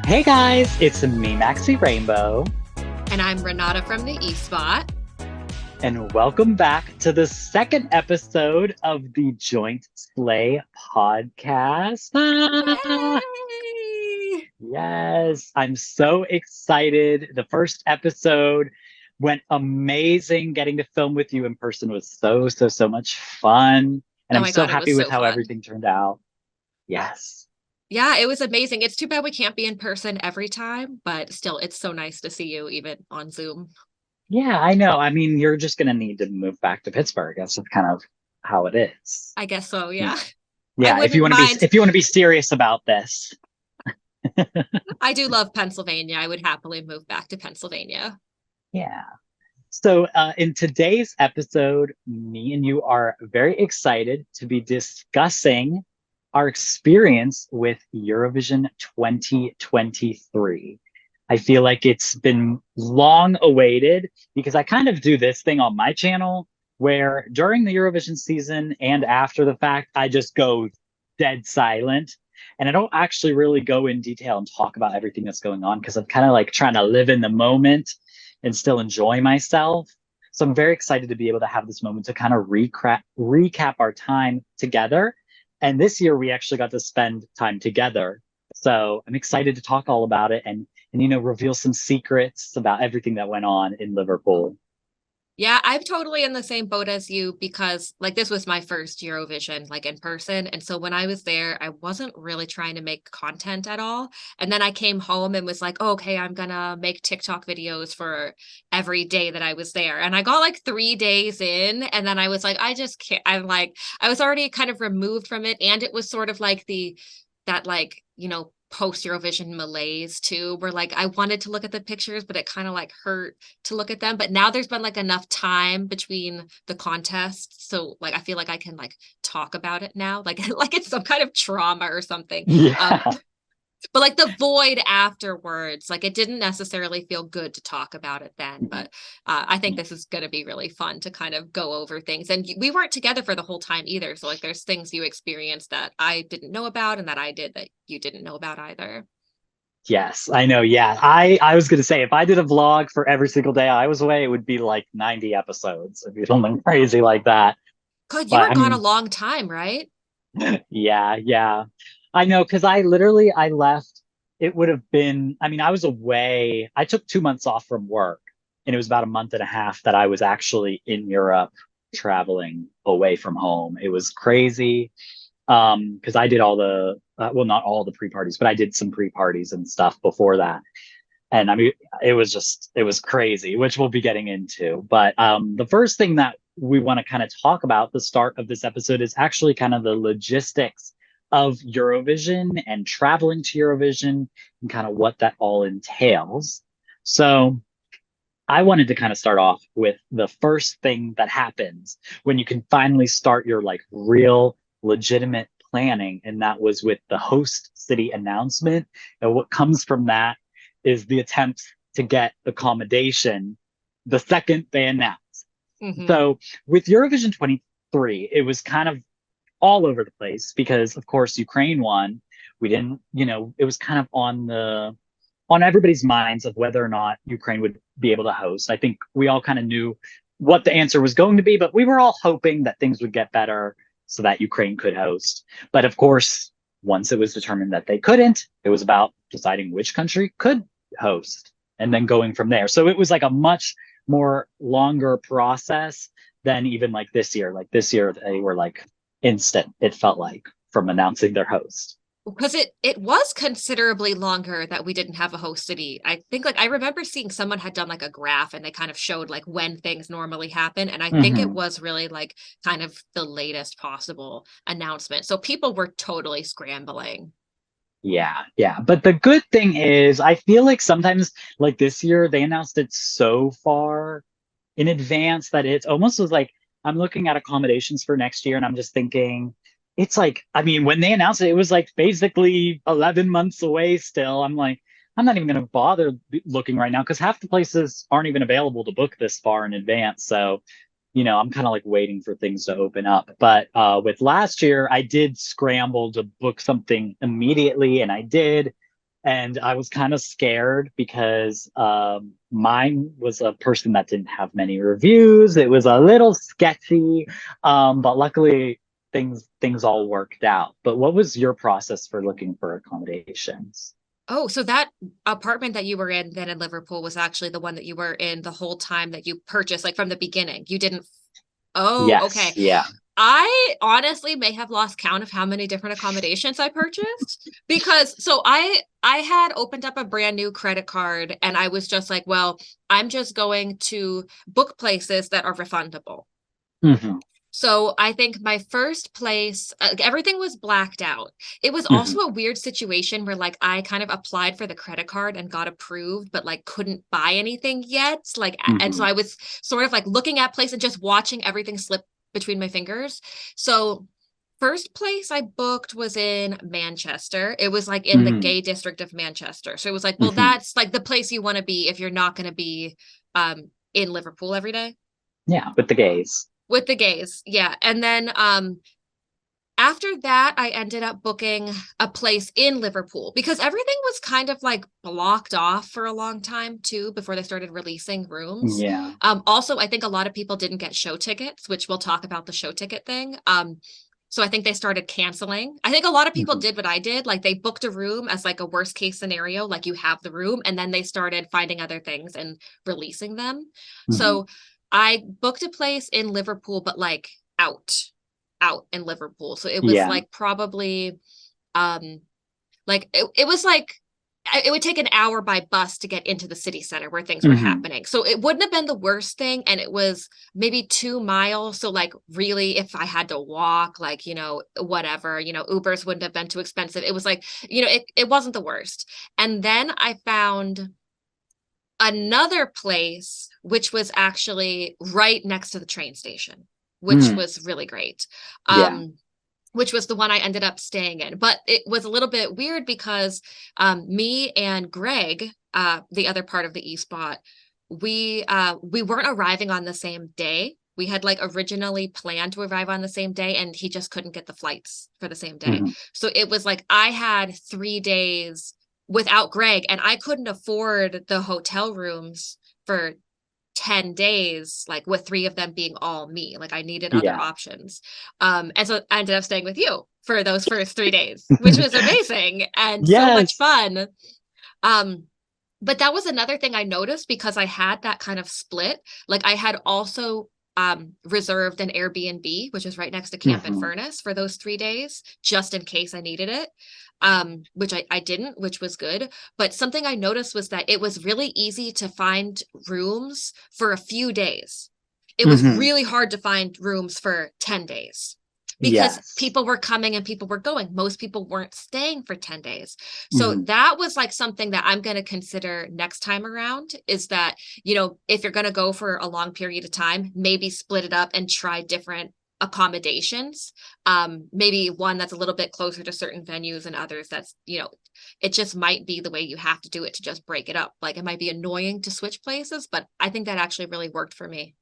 Hey guys, it's me, Maxxy Rainbow, And I'm Renata from the eSpot. and welcome back to the second episode of the Joint Slay podcast. Yay! Yes, I'm so excited. The first episode went amazing. Getting to film with you in person was so much fun. And Oh I'm my so God, it happy was with so how fun. everything turned out. Yes. Yeah, it was amazing. It's too bad we can't be in person every time, but still, it's so nice to see you even on Zoom. Yeah, I know. I mean, you're just gonna need to move back to Pittsburgh. That's just kind of how it is. I guess so, yeah. I Yeah, wouldn't mind. if you want to be serious about this. I do love Pennsylvania. I would happily move back to Pennsylvania. Yeah. So in today's episode, me and you are very excited to be discussing our experience with Eurovision 2023. I feel like it's been long awaited because I kind of do this thing on my channel where during the Eurovision season and after the fact, I just go dead silent. And I don't actually really go in detail and talk about everything that's going on because I'm kind of like trying to live in the moment and still enjoy myself. So I'm very excited to be able to have this moment to kind of recap our time together. And this year we actually got to spend time together. So I'm excited to talk all about it and reveal some secrets about everything that went on in Liverpool. Yeah, I'm totally in the same boat as you because like this was my first Eurovision like in person. And so when I was there, I wasn't really trying to make content at all. And then I came home and was like, oh, okay, I'm gonna make TikTok videos for every day that I was there. And I got like 3 days in, and then I was like, I just can't. I'm like, I was already kind of removed from it. And it was sort of like that like, post Eurovision malaise too, where like I wanted to look at the pictures, but it kind of like hurt to look at them. But now there's been like enough time between the contests. So like I feel like I can like talk about it now. Like like it's some kind of trauma or something. Yeah. But like the void afterwards, like it didn't necessarily feel good to talk about it then. But I think this is going to be really fun to kind of go over things. And we weren't together for the whole time either. So like there's things you experienced that I didn't know about and that I did that you didn't know about either. Yes, I know. Yeah. I was gonna say if I did a vlog for every single day I was away, it would be like 90 episodes. It'd be something crazy like that. God, you But were I gone a mean, long time, right? yeah. I know because I left. It would have been, I mean, I was away. I took 2 months off from work, and it was about a month and a half that I was actually in Europe traveling away from home. It was crazy. Because I did all the well, not all the pre-parties, but I did some pre-parties and stuff before that. And I mean, it was crazy, which we'll be getting into. But the first thing that we want to kind of talk about the start of this episode is actually kind of the logistics of Eurovision and traveling to Eurovision and kind of what that all entails. So I wanted to kind of start off with the first thing that happens when you can finally start your like real legitimate planning. And that was with the host city announcement. And what comes from that is the attempt to get accommodation the second they announce. Hmm. So with Eurovision 23, it was kind of all over the place because of course Ukraine won. We didn't, it was kind of on everybody's minds of whether or not Ukraine would be able to host. I think we all kind of knew what the answer was going to be, but we were all hoping that things would get better so that Ukraine could host. But of course, once it was determined that they couldn't, it was about deciding which country could host and then going from there. So it was like a much more longer process than even like this year. Like this year, they were like instant, it felt like, from announcing their host. Because it was considerably longer that we didn't have a host city. I think like I remember seeing someone had done like a graph and they kind of showed like when things normally happen. And I think it Mm-hmm. was really like kind of the latest possible announcement. So people were totally scrambling. Yeah. But the good thing is, I feel like sometimes, like this year, they announced it so far in advance that it's almost was like I'm looking at accommodations for next year and I'm just thinking, it's like, I mean, when they announced it, it was like basically 11 months away still. I'm like, I'm not even going to bother looking right now because half the places aren't even available to book this far in advance. So I'm kind of like waiting for things to open up. But with last year, I did scramble to book something immediately, and I did. And I was kind of scared because mine was a person that didn't have many reviews. It was a little sketchy, but luckily things all worked out. But what was your process for looking for accommodations? Oh, so that apartment that you were in then in Liverpool was actually the one that you were in the whole time that you purchased, like from the beginning. You didn't. Oh, Yes, okay. yeah. I honestly may have lost count of how many different accommodations I purchased because so I had opened up a brand new credit card and I was just like, well, I'm just going to book places that are refundable. Hmm. So I think my first place, everything was blacked out. It was Hmm. also a weird situation where like I kind of applied for the credit card and got approved, but like couldn't buy anything yet. Like, and so Hmm. I was sort of like looking at place and just watching everything slip between my fingers. So first place I booked was in Manchester. It was like in the Hmm. gay district of Manchester. So it was like, well, Hmm. that's like the place you want to be if you're not going to be in Liverpool every day. Yeah, with the gays. With the gays, yeah. And then after that, I ended up booking a place in Liverpool because everything was kind of like blocked off for a long time too before they started releasing rooms. Yeah. Also, I think a lot of people didn't get show tickets, which we'll talk about the show ticket thing. So I think they started canceling. I think a lot of people Hmm. did what I did, like they booked a room as like a worst case scenario, like you have the room, and then they started finding other things and releasing them. Hmm. So I booked a place in Liverpool, but like out out in Liverpool. So it was Yeah. like probably um it was like it would take an hour by bus to get into the city center where things were Hmm. happening. So it wouldn't have been the worst thing. And it was maybe 2 miles. So like really, if I had to walk, like, whatever, Ubers wouldn't have been too expensive. It was like, it wasn't the worst. And then I found another place, which was actually right next to the train station, which Mm. was really great. Yeah. Which was the one I ended up staying in. But it was a little bit weird because me and Greg, the other part of the E spot, we weren't arriving on the same day. We had like originally planned to arrive on the same day, and he just couldn't get the flights for the same day. Hmm. So it was like I had 3 days without Greg, and I couldn't afford the hotel rooms for 10 days, like with 3 of them being all me. Like I needed other Yeah. options. And so I ended up staying with you for those first 3 days, which was amazing and so much Yes. fun. Um, but that was another thing I noticed because I had that kind of split. Like I had also reserved an Airbnb, which is right next to Camp and Hmm. Furnace for those 3 days, just in case I needed it. Which I didn't, which was good. But something I noticed was that it was really easy to find rooms for a few days. It was Hmm. really hard to find rooms for 10 days because Yes. people were coming and people were going. Most people weren't staying for 10 days. So Hmm. that was like something that I'm going to consider next time around is that, if you're going to go for a long period of time, maybe split it up and try different accommodations. Maybe one that's a little bit closer to certain venues and others that's, it just might be the way you have to do it to just break it up. Like it might be annoying to switch places, but I think that actually really worked for me.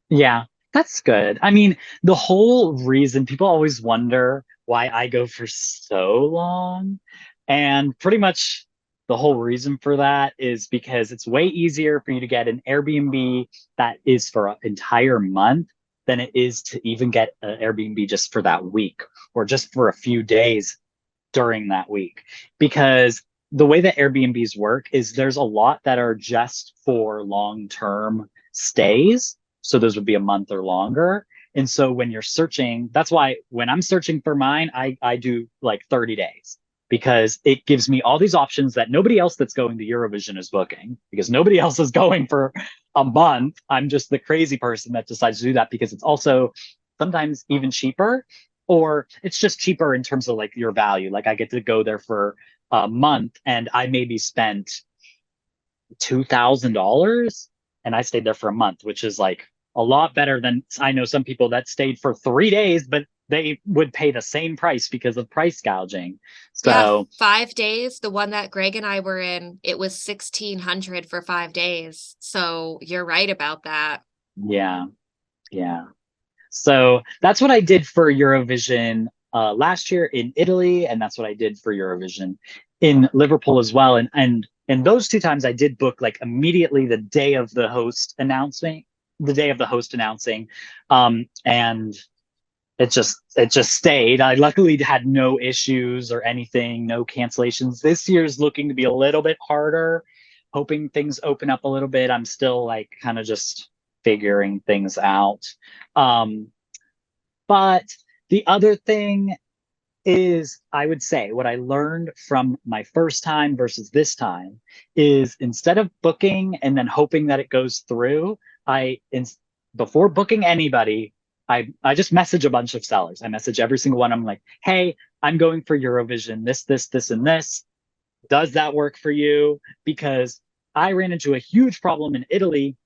Yeah, that's good. I mean, the whole reason people always wonder why I go for so long, and pretty much the whole reason for that is because it's way easier for you to get an Airbnb that is for an entire month than it is to even get an Airbnb just for that week or just for a few days during that week. Because the way that Airbnbs work is there's a lot that are just for long-term stays. So those would be a month or longer. And so when you're searching, that's why when I'm searching for mine, I do like 30 days because it gives me all these options that nobody else that's going to Eurovision is booking because nobody else is going for a month. I'm just the crazy person that decides to do that because it's also sometimes even cheaper or it's just cheaper in terms of like your value. Like I get to go there for a month and I maybe spent $2,000 and I stayed there for a month, which is like a lot better than I know some people that stayed for 3 days, but they would pay the same price because of price gouging. Yeah, So 5 days. The one that Greg and I were in, it was 1,600 for 5 days. So you're right about that. yeah, yeah. So that's what I did for Eurovision last year in Italy, and that's what I did for Eurovision in Liverpool as well. And those two times I did book like immediately the day of the host announcing. And it just stayed. I luckily had no issues or anything, no cancellations. This year's looking to be a little bit harder, hoping things open up a little bit. I'm still like kind of just figuring things out. Um, but the other thing is, I would say what I learned from my first time versus this time is instead of booking and then hoping that it goes through, before booking anybody, I just message a bunch of sellers. I message every single one. I'm like, hey, I'm going for Eurovision, this, and this. Does that work for you? Because I ran into a huge problem in Italy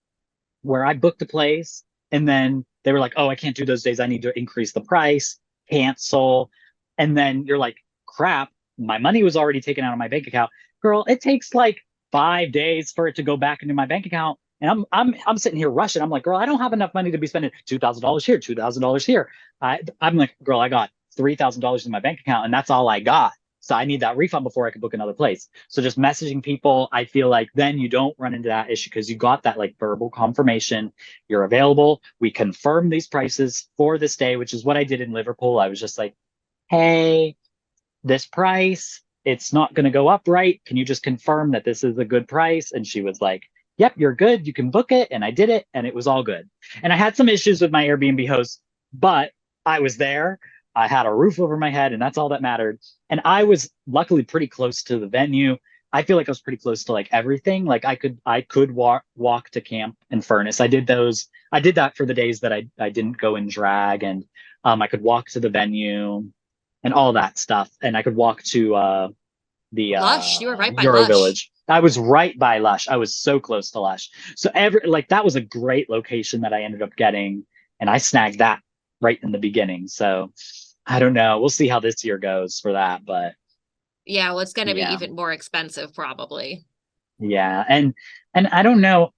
where I booked a place and then they were like, oh, I can't do those days. I need to increase the price, cancel. And then you're like, crap, my money was already taken out of my bank account. Girl, it takes like 5 days for it to go back into my bank account. And I'm sitting here rushing. I'm like, girl, I don't have enough money to be spending $2,000 here, $2,000 here. I'm like, girl, I got $3,000 in my bank account and that's all I got. So I need that refund before I can book another place. So just messaging people, I feel like then you don't run into that issue because you got that like verbal confirmation. You're available. We confirm these prices for this day, which is what I did in Liverpool. I was just like, hey, this price, it's not going to go up, right? Can you just confirm that this is a good price? And she was like, yep, you're good. You can book it. And I did it and it was all good. And I had some issues with my Airbnb host, but I was there. I had a roof over my head and that's all that mattered. And I was luckily pretty close to the venue. I feel like I was pretty close to like everything. Like I could walk to camp and furnace. I did those. I did that for the days that I didn't go in drag, and I could walk to the venue and all that stuff. And I could walk to the Lush, you were right by Euro Lush. Village. I was right by Lush. I was so close to Lush. So that was a great location that I ended up getting, and I snagged that right in the beginning. So I don't know. We'll see how this year goes for that, but Yeah, well, it's going to be yeah, even more expensive probably. yeah, and I don't know.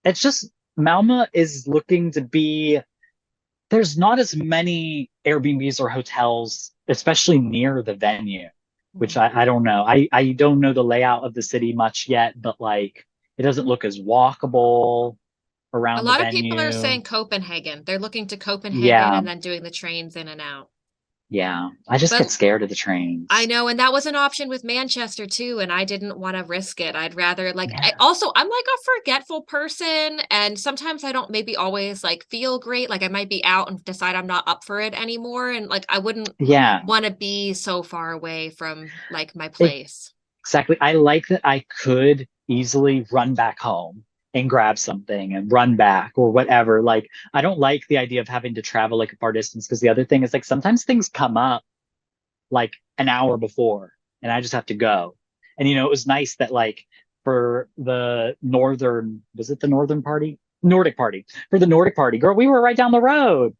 It's just Malma is looking to be. There's not as many Airbnbs or hotels, especially near the venue, which I don't know. I don't know the layout of the city much yet, but like it doesn't look as walkable A around the lot of people are venue. saying Copenhagen. They're looking to Copenhagen Yeah, and then doing the trains in and out. yeah. I just But get scared of the I trains. know, and that was an option with Manchester too, and I didn't want to risk it. I'd rather Yeah, I'm like a forgetful person, and sometimes I don't maybe always like feel great. Like I might be out and decide I'm not up for it anymore, and like I wouldn't yeah. want to be so far away from like my place. Exactly. I like that I could easily run back home and grab something and run back or whatever. Like, I don't like the idea of having to travel like a far distance because the other thing is like sometimes things come up like an hour before and I just have to go. And it was nice that like for the was it the northern party? Nordic party. For the Nordic party, girl, we were right down the road.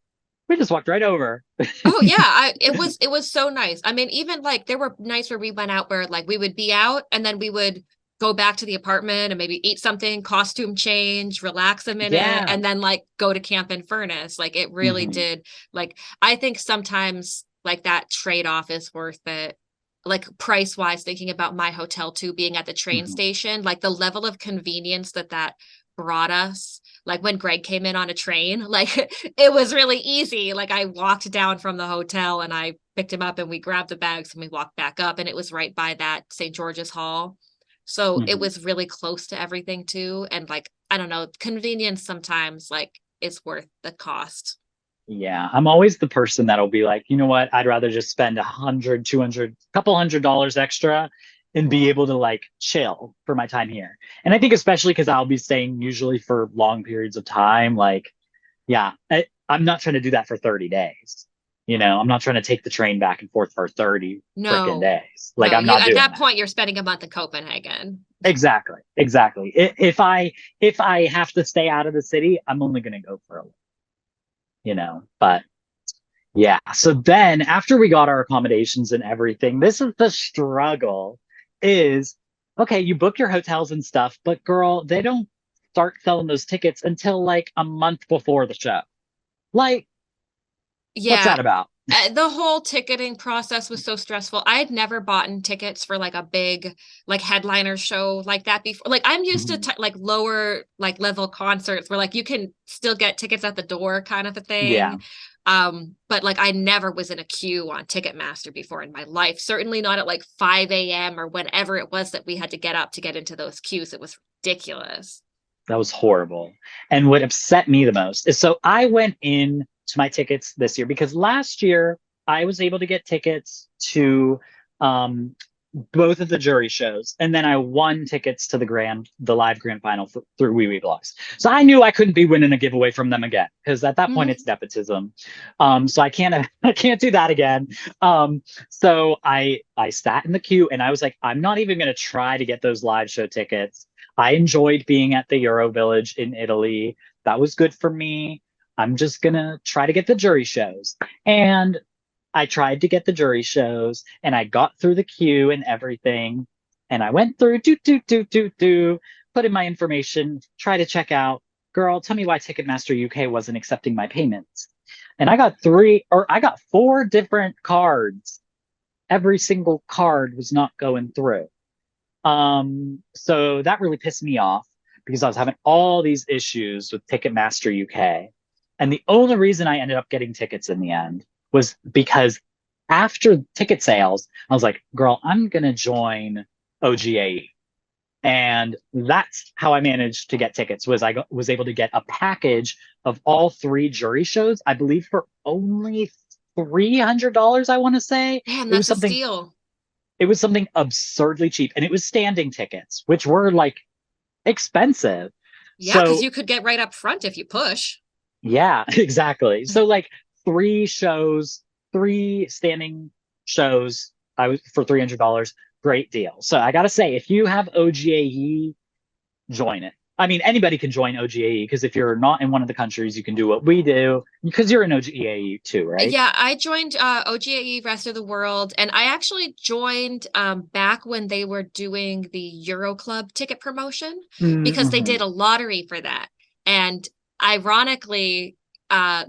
We just walked right over. Oh yeah, it was so nice. I mean, even like there were nights where we went out where like we would be out and then we would go back to the apartment and maybe eat something, costume change, relax a minute, Yeah. and then like go to camp in Furnace. Like it really Hmm. did. Like I think sometimes like that trade-off is worth it. Like price wise, thinking about my hotel too, being at the train Hmm. station, like the level of convenience that brought us like when Greg came in on a train, like it was really easy. Like I walked down from the hotel and I picked him up and we grabbed the bags and we walked back up and it was right by that St. George's Hall. So it Hmm. was really close to everything too. And like, I don't know, convenience sometimes like is worth the cost. Yeah, I'm always the person that'll be like, you know what? I'd rather just spend 100, 200, couple $100 extra and be able to like chill for my time here. And I think especially because I'll be staying usually for long periods of time, like, yeah, I'm not trying to do that for 30 days. I'm not trying to take the train back and forth for 30 freaking No, days. Like, no, I'm you not at doing that that. point you're spending a month in Copenhagen. Exactly, exactly. If I have to stay out of the city, I'm only going to go for a little, but yeah. So then after we got our accommodations and everything, this is the struggle is okay, you book your hotels and stuff, but girl, they don't start selling those tickets until like a month before the show. Like, what's Yeah, that about? The whole ticketing process was so stressful. I had never bought in tickets for like a big like headliner show like that before. Like I'm used to Mhm. like lower like level concerts where like you can still get tickets at the door kind of a Yeah, thing. But like I never was in a queue on Ticketmaster before in my life. Certainly not at like 5 a.m. or whenever it was that we had to get up to get into those queues. It was ridiculous. that was horrible. And what upset me the most is so I went in to my tickets this year because last year I was able to get tickets to um, both of the jury shows, and then I won tickets to the live grand final through 𝗬𝗍𝘆. So I knew I couldn't be winning a giveaway from them again because at that point it's Mhm. nepotism. So I can't I can't do that again. So I sat in the queue and I was like, I'm not even going to try to get those live show tickets. I enjoyed being at the Euro Village in Italy. That was good for me. I'm just gonna try to get the jury shows. And I tried to get the jury shows and I got through the queue and everything. And I went through, put in my information, try to check out. Girl, tell me why Ticketmaster UK wasn't accepting my payments. And I got four different cards. Every single card was not going through. So that really pissed me off because I was having all these issues with Ticketmaster UK. And the only reason I ended up getting tickets in the end was because after ticket sales, I was like, girl, I'm gonna join OGAE. And that's how I managed to get tickets was was able to get a package of all three jury shows, I believe for only $300, I want to say. Man, It was that's a something steal. it was something absurdly cheap and it was standing tickets, which were like expensive. Yeah, because So you could get right up front if you push. yeah, exactly. So like three shows, three standing shows, I was for $300, great deal. So I gotta say, if you have OGAE, join it. I mean, anybody can join OGAE because if you're not in one of the countries, you can do what we do because you're in OGAE too, right? Yeah, I joined OGAE Rest of the World, and I actually joined back when they were doing the EuroClub ticket promotion because they Mm-hmm. did a lottery for that. And ironically,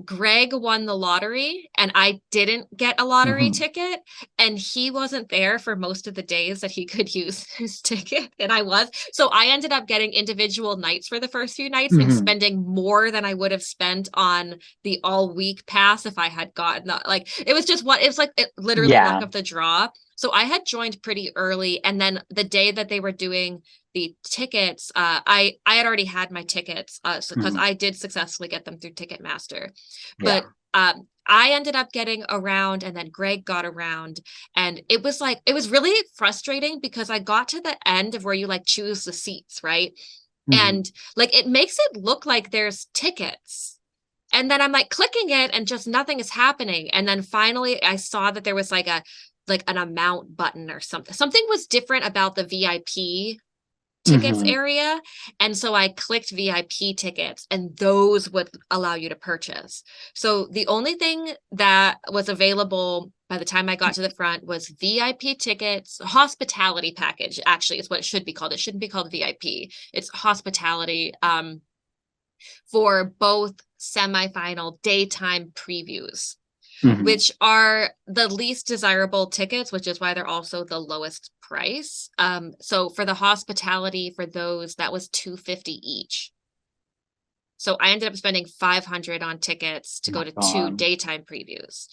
Greg won the lottery, and I didn't get a lottery Mm-hmm. ticket, and he wasn't there for most of the days that he could use his ticket, and I was. So I ended up getting individual nights for the first few nights and Mm-hmm. spending more than I would have spent on the all week pass if I had gotten like it was just what it was like it literally luck Yeah. of the draw. So I had joined pretty early, and then the day that they were doing the tickets, I had already had my tickets, so because Mm-hmm. I did successfully get them through Ticketmaster, Yeah. but I ended up getting around, and then Greg got around, and it was like it was really frustrating because I got to the end of where you like choose the seats, right? Mm-hmm. And like it makes it look like there's tickets. And then I'm like clicking it and just nothing is happening. And then finally I saw that there was like an amount button or something. Something was different about the VIP tickets Mm-hmm. area. And so I clicked VIP tickets and those would allow you to purchase. So the only thing that was available by the time I got to the front was VIP tickets, hospitality package, actually is what it should be called. It shouldn't be called VIP. It's hospitality for both semifinal daytime previews, Mm-hmm. which are the least desirable tickets, which is why they're also the lowest price. So for the hospitality for those, that was $250 each. So I ended up spending $500 on tickets to Oh go my to two God. daytime previews.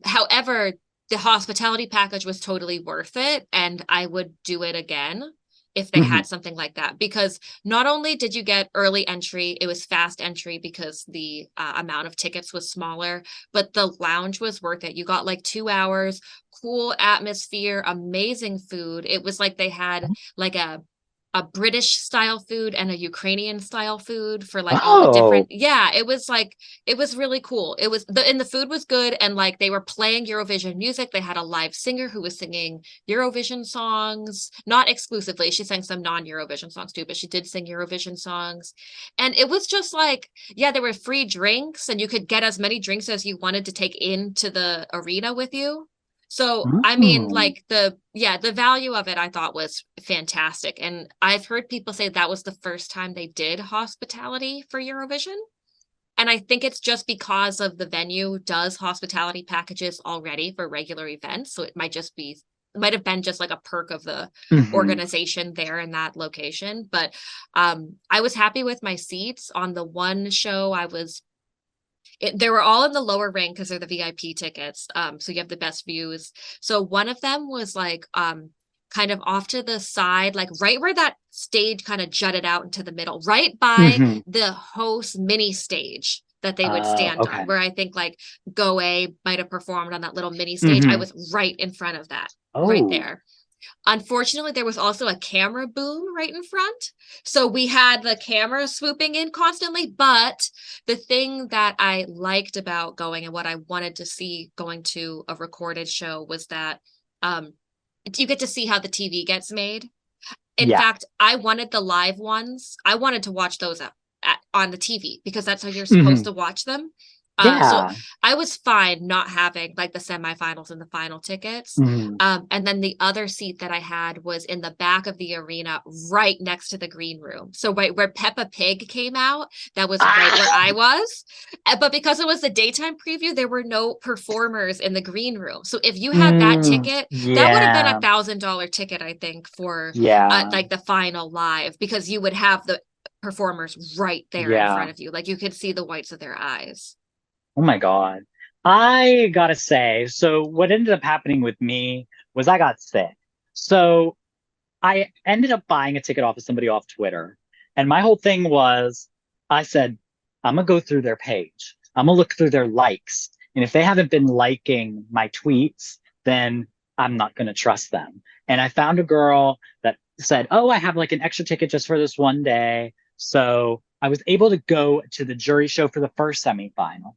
However, the hospitality package was totally worth it, and I would do it again if they Mm-hmm. had something like that. Because not only did you get early entry, it was fast entry because the amount of tickets was smaller, but the lounge was worth it. You got like 2 hours, cool atmosphere, amazing food. It was like they had like a British style food and a Ukrainian style food for like all the different. Oh, Yeah, it was like it was really cool. It was and the food was good, and like they were playing Eurovision music. They had a live singer who was singing Eurovision songs, not exclusively. She sang some non-Eurovision songs too, but she did sing Eurovision songs. And it was just like, yeah, there were free drinks and you could get as many drinks as you wanted to take into the arena with you. So, I mean, mm. like the value of it I thought was fantastic. And I've heard people say that was the first time they did hospitality for Eurovision. And I think it's just because of the venue does hospitality packages already for regular events. So it might just be, might have been just like a perk of the Hmm. organization there in that location. But I was happy with my seats. On the one show, they were all in the lower ring because they're the VIP tickets. So you have the best views. So one of them was like kind of off to the side, like right where that stage kind of jutted out into the middle, right by Hmm. the host mini stage that they would stand on, Okay. where I think like 𝗥𝗶𝗯 might have performed on that little mini stage. I Hmm. was right in front of that, right Oh, there. Unfortunately, there was also a camera boom right in front. So we had the camera swooping in constantly. But the thing that I liked about going and what I wanted to see going to a recorded show was that um, you get to see how the TV gets made. In yeah. fact, I wanted the live ones. I wanted to watch those on the TV because that's how you're supposed Hmm. to watch them. So Yeah. I was fine not having like the semifinals and the final tickets. Hmm. And then the other seat that I had was in the back of the arena, right next to the green room. So right where 𝗵𝗵𝘆 came out, that was right where Ah. I was. But because it was the daytime preview, there were no performers in the green room. So if you had that ticket, that would have been a Yeah. $1,000 ticket, I think, for Yeah. like the final live, because you would have the performers right there in Yeah. front of you. Like you could see the whites of their eyes. Oh my God. I gotta say, so what ended up happening with me was I got sick. So I ended up buying a ticket off of somebody off Twitter. And my whole thing was I said, I'm gonna go through their page. I'm gonna look through their likes. And if they haven't been liking my tweets, then I'm not gonna trust them. And I found a girl that said, oh, I have like an extra ticket just for this one day. So I was able to go to the jury show for the first semifinal.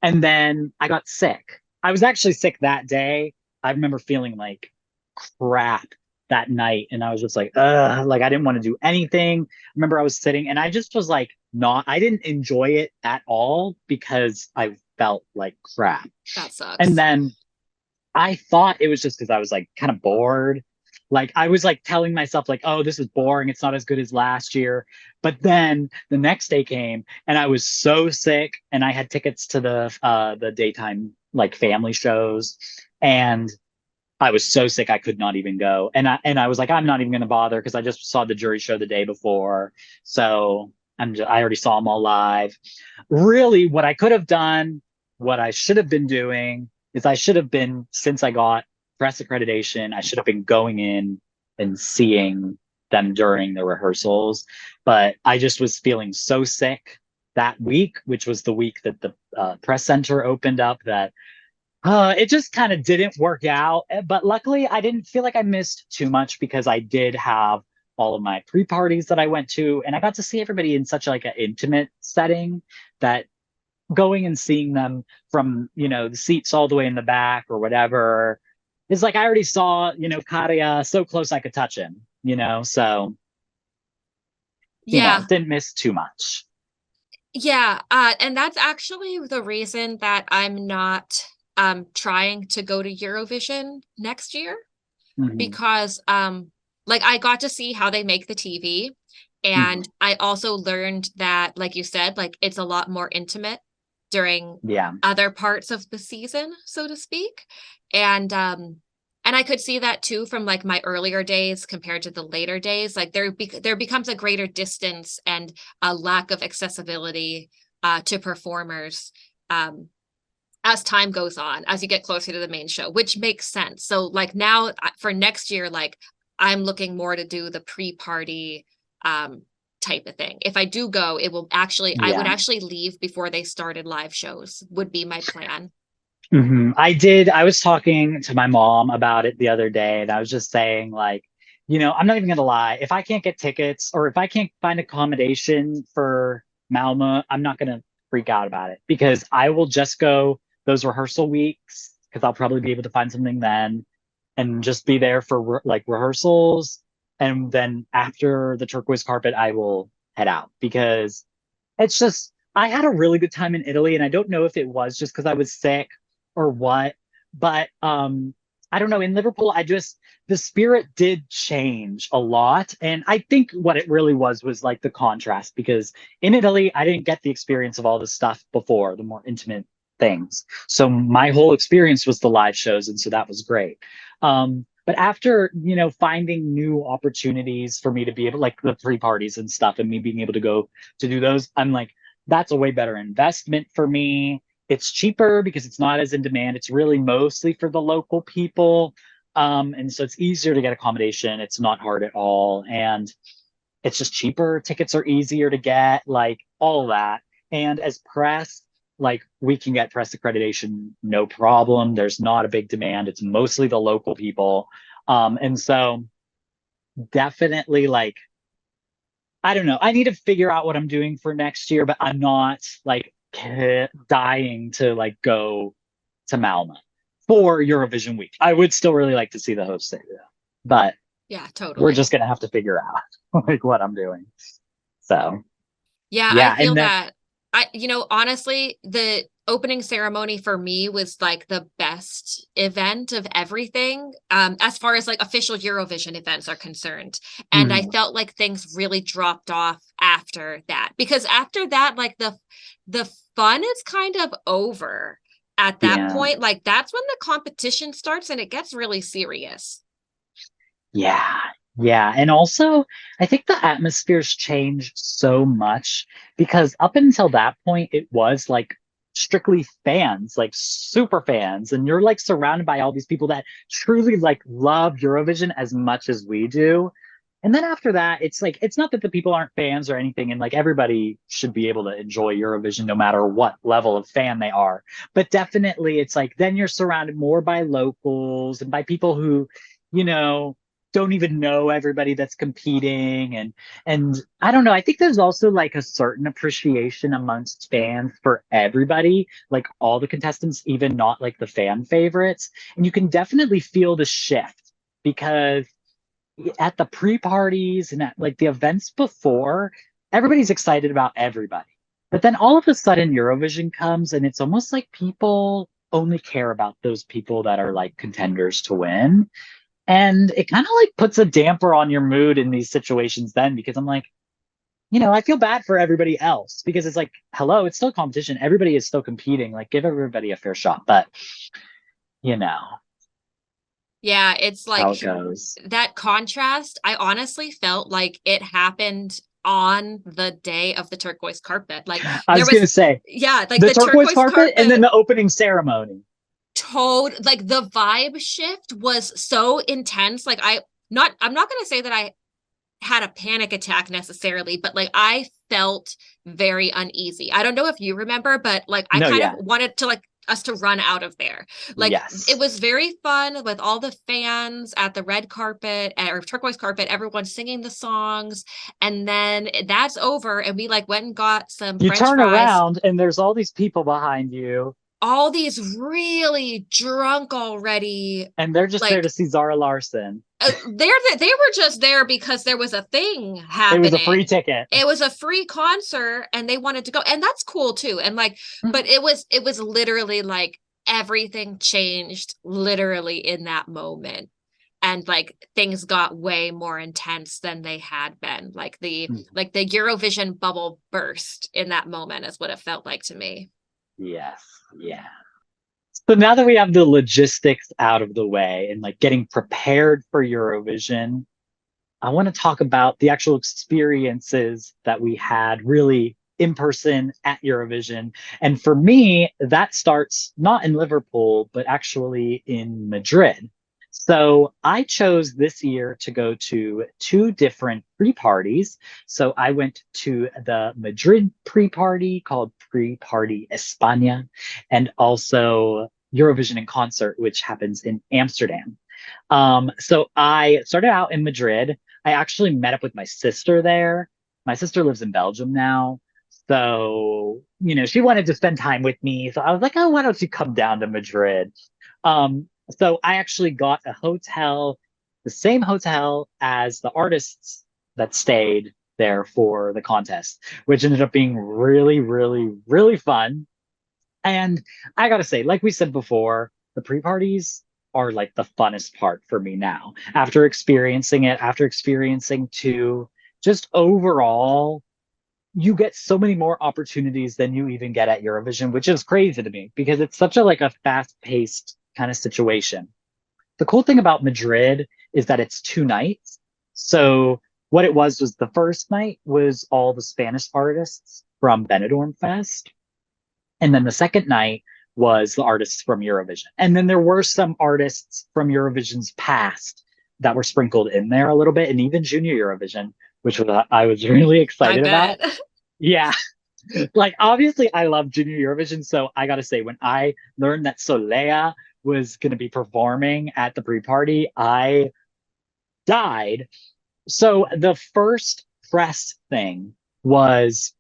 And then I got sick. I was actually sick that day. I remember feeling like crap that night. And I was just like, ugh, like I didn't want to do anything. I remember I was sitting and I just was like, not, I didn't enjoy it at all because I felt like crap. That And sucks. then I thought it was just because I was like kind of bored. Like I was like telling myself like, oh, this is boring. It's not as good as last year. But then the next day came and I was so sick and I had tickets to the daytime like family shows and I was so sick I could not even go. And I was like, I'm not even gonna bother because I just saw the jury show the day before. So I already saw them all live. Really, what I could have done, what I should have been doing is I should have been, since I got press accreditation, I should have been going in and seeing them during the rehearsals. But I just was feeling so sick that week, which was the week that the press center opened up, that it just kind of didn't work out. But luckily, I didn't feel like I missed too much because I did have all of my pre-parties that I went to, and I got to see everybody in such like an intimate setting that going and seeing them from, the seats all the way in the back or whatever is like I already saw, 𝗥𝗶𝗆 so close I could touch him, so, Yeah. didn't miss too much. Yeah. And that's actually the reason that I'm not trying to go to Eurovision next year, Hmm. because like I got to see how they make the TV. Hmm. And I also learned that, like you said, like it's a lot more intimate during Yeah. other parts of the season, so to speak. And I could see that too from like my earlier days compared to the later days. Like there becomes a greater distance and a lack of accessibility to performers um, as time goes on, as you get closer to the main show, which makes sense. So like now for next year, like I'm looking more to do the pre-party um, type of thing. If I do go, I would Yeah. actually leave before they started live shows, would be my plan. I did. I was talking to my mom about it the other day, and I was just saying, like, I'm not even gonna lie. If I can't get tickets or if I can't find accommodation for Malmo, I'm not gonna freak out about it because I will just go those rehearsal weeks because I'll probably be able to find something then and just be there for like rehearsals. And then after the turquoise carpet, I will head out because it's just, I had a really good time in Italy, and I don't know if it was just because I was sick or what, but I don't know, in Liverpool, the spirit did change a lot. And I think what it really was like the contrast, because in Italy, I didn't get the experience of all the stuff before, the more intimate things. So my whole experience was the live shows. And so that was great. But after, finding new opportunities for me to be able, like the free parties and stuff, and me being able to go to do those, I'm like, that's a way better investment for me. It's cheaper because it's not as in demand. It's really mostly for the local people. And so it's easier to get accommodation. It's not hard at all. And it's just cheaper. Tickets are easier to get, like all that. And as press, like we can get press accreditation, no problem. There's not a big demand. It's mostly the local people. And so definitely like, I don't know. I need to figure out what I'm doing for next year, but I'm not like dying to like go to Malmö for Eurovision week. I would still really like to see the host there, but Yeah, we're totally. just gonna have to figure out like what I'm doing. So Yeah, I yeah, feel and then that. Honestly, the opening ceremony for me was like the best event of everything, as far as like official Eurovision events are concerned. And I mm, felt like things really dropped off after that, because after that, like the fun is kind of over at that yeah, point. Like that's when the competition starts and it gets really serious. yeah, yeah, and also I think the atmosphere's changed so much because up until that point it was like strictly fans, like super fans, and you're like surrounded by all these people that truly like love Eurovision as much as we do. And then after that, it's like it's not that the people aren't fans or anything, and like everybody should be able to enjoy Eurovision no matter what level of fan they are. But definitely it's like then you're surrounded more by locals and by people who, you know, don't even know everybody that's competing. And I don't know, I think there's also like a certain appreciation amongst fans for everybody, like all the contestants, even not like the fan favorites. And you can definitely feel the shift because at the pre-parties and at like the events before, everybody's excited about everybody. But then all of a sudden Eurovision comes and it's almost like people only care about those people that are like contenders to win. And it kind of like puts a damper on your mood in these situations then because I'm like, I feel bad for everybody else because it's like, hello, it's still competition. Everybody is still competing. Like, give everybody a fair shot. But, you know, Yeah, it's it's how like it goes. that contrast. I honestly felt like it happened on the day of the turquoise carpet. Like I there was going to was, say yeah, like the the turquoise turquoise carpet and then carpet the opening ceremony. like the vibe shift was so intense. Like I'm not going to say that I had a panic attack necessarily, but like I felt very uneasy. I don't know if you remember, but like I No, kind of yeah. wanted to like us to run out of there. Like it Yes. was very fun with all the fans at the red carpet or turquoise carpet, everyone singing the songs. And then that's over. And we like went and got some You French turn fries, around and there's all these people behind you all these really drunk already, and they're just there to like see Zara Larson. they were just there because there was a thing It was a free happening. ticket. It was a free concert and they wanted to go, and that's cool too. And like, but it was literally like everything changed literally in that moment. And like things got way more intense than they had been. Like the Eurovision bubble burst in that moment is what it felt like to me. Yes. Yeah. So now that we have the logistics out of the way and like getting prepared for Eurovision, I want to talk about the actual experiences that we had really in person at Eurovision. And for me, that starts not in Liverpool, but actually in Madrid. So I chose this year to go to two different pre-parties. So I went to the Madrid pre-party called Pre-Party España, and also Eurovision in concert, which happens in Amsterdam. So I started out in Madrid. I actually met up with my sister there. My sister lives in Belgium now. So, she wanted to spend time with me. So I was like, oh, why don't you come down to Madrid? So I actually got a hotel, the same hotel as the artists that stayed there for the contest, which ended up being really, really, really fun. And I gotta say, like we said before, the pre-parties are like the funnest part for me now. After experiencing it, after experiencing two, just overall, you get so many more opportunities than you even get at Eurovision, which is crazy to me because it's such a like a fast-paced kind of situation. The cool thing about Madrid is that it's 2 nights. So what it was the first night was all the Spanish artists from Benidorm Fest. And then the second night was the artists from Eurovision. And then there were some artists from Eurovision's past that were sprinkled in there a little bit, and even Junior Eurovision, which was I was really I excited about. bet. Yeah, like obviously I love Junior Eurovision, so I gotta say when I learned that Solea was gonna be performing at the pre-party, I died. So the first press thing was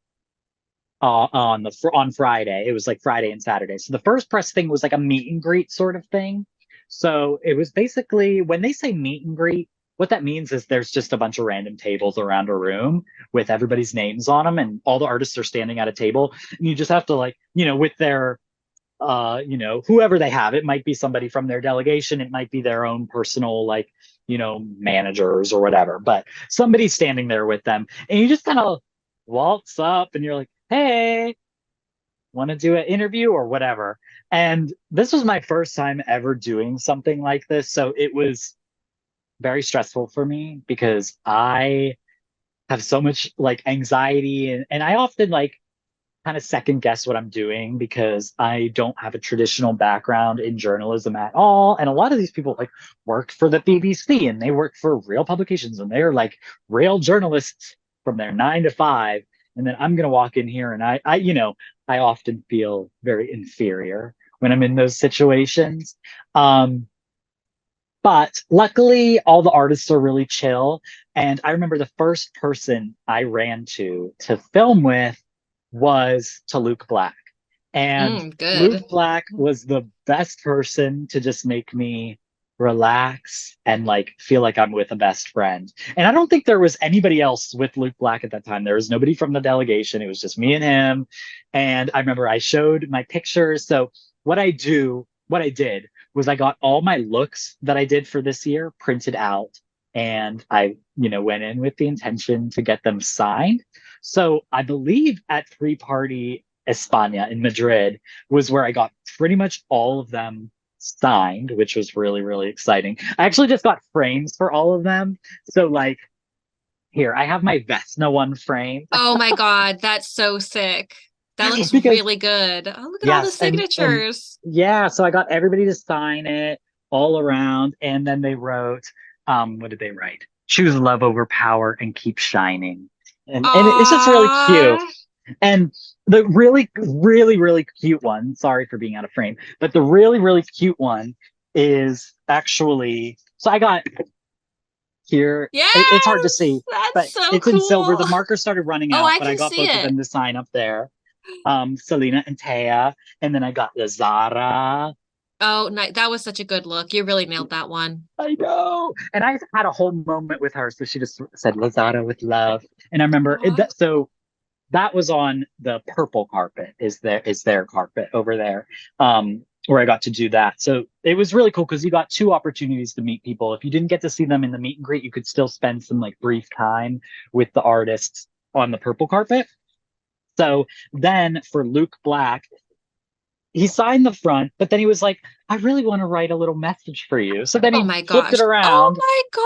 on Friday. It was like Friday and Saturday. So the first press thing was like a meet and greet sort of thing. So it was basically when they say meet and greet, what that means is there's just a bunch of random tables around a room with everybody's names on them, and all the artists are standing at a table, and you just have to like, with their whoever they have. It might be somebody from their delegation, it might be their own personal like, managers or whatever, but somebody's standing there with them, and you just kind of waltz up and you're like, hey, want to do an interview or whatever. And this was my first time ever doing something like this. So it was very stressful for me because I have so much like anxiety, and I often like kind of second guess what I'm doing because I don't have a traditional background in journalism at all. And a lot of these people like work for the BBC and they work for real publications and they're like real journalists from their 9 to 5. And then I'm going to walk in here and I often feel very inferior when I'm in those situations. But luckily, all the artists are really chill. And I remember the first person I ran to film with was to 𝗏𝗏. And Good. 𝗏𝗏 was the best person to just make me relax and like feel like I'm with a best friend. And I don't think there was anybody else with 𝗏𝗏 at that time. There was nobody from the delegation. It was just me and him. And I remember I showed my pictures. So what I did was I got all my looks that I did for this year printed out, and I, went in with the intention to get them signed. So I believe at Pre-Party España in Madrid was where I got pretty much all of them signed, which was really, really exciting. I actually just got frames for all of them. So like here, I have my Vesna one frame. Oh my God, that's so sick. That looks Because really good. Oh, look at all the yes, and signatures. yeah, so I got everybody to sign it all around, and then they wrote, what did they write? Choose love over power and keep shining. And it's just really cute. Aww. And the really, really, really cute one, sorry for being out of frame, but the really, really cute one is actually, so I got here, it's hard to see, Yes, but that's so it's in silver. cool. The marker started running Oh, out, I but I can got see both of it. them to sign up there. Selena and Taya, and then I got the Zara. Oh, that was such a good look. You really nailed that one. I know. And I had a whole moment with her. So she just said Lazada with love. And I remember Aw. so that was on the purple carpet, is their carpet over there. Where I got to do that. So it was really cool because you got two opportunities to meet people. If you didn't get to see them in the meet and greet, you could still spend some like brief time with the artists on the purple carpet. So then for 𝗏𝗏, he signed the front, but then he was like, I really want to write a little message for you. So then Oh he my flipped it gosh. Oh around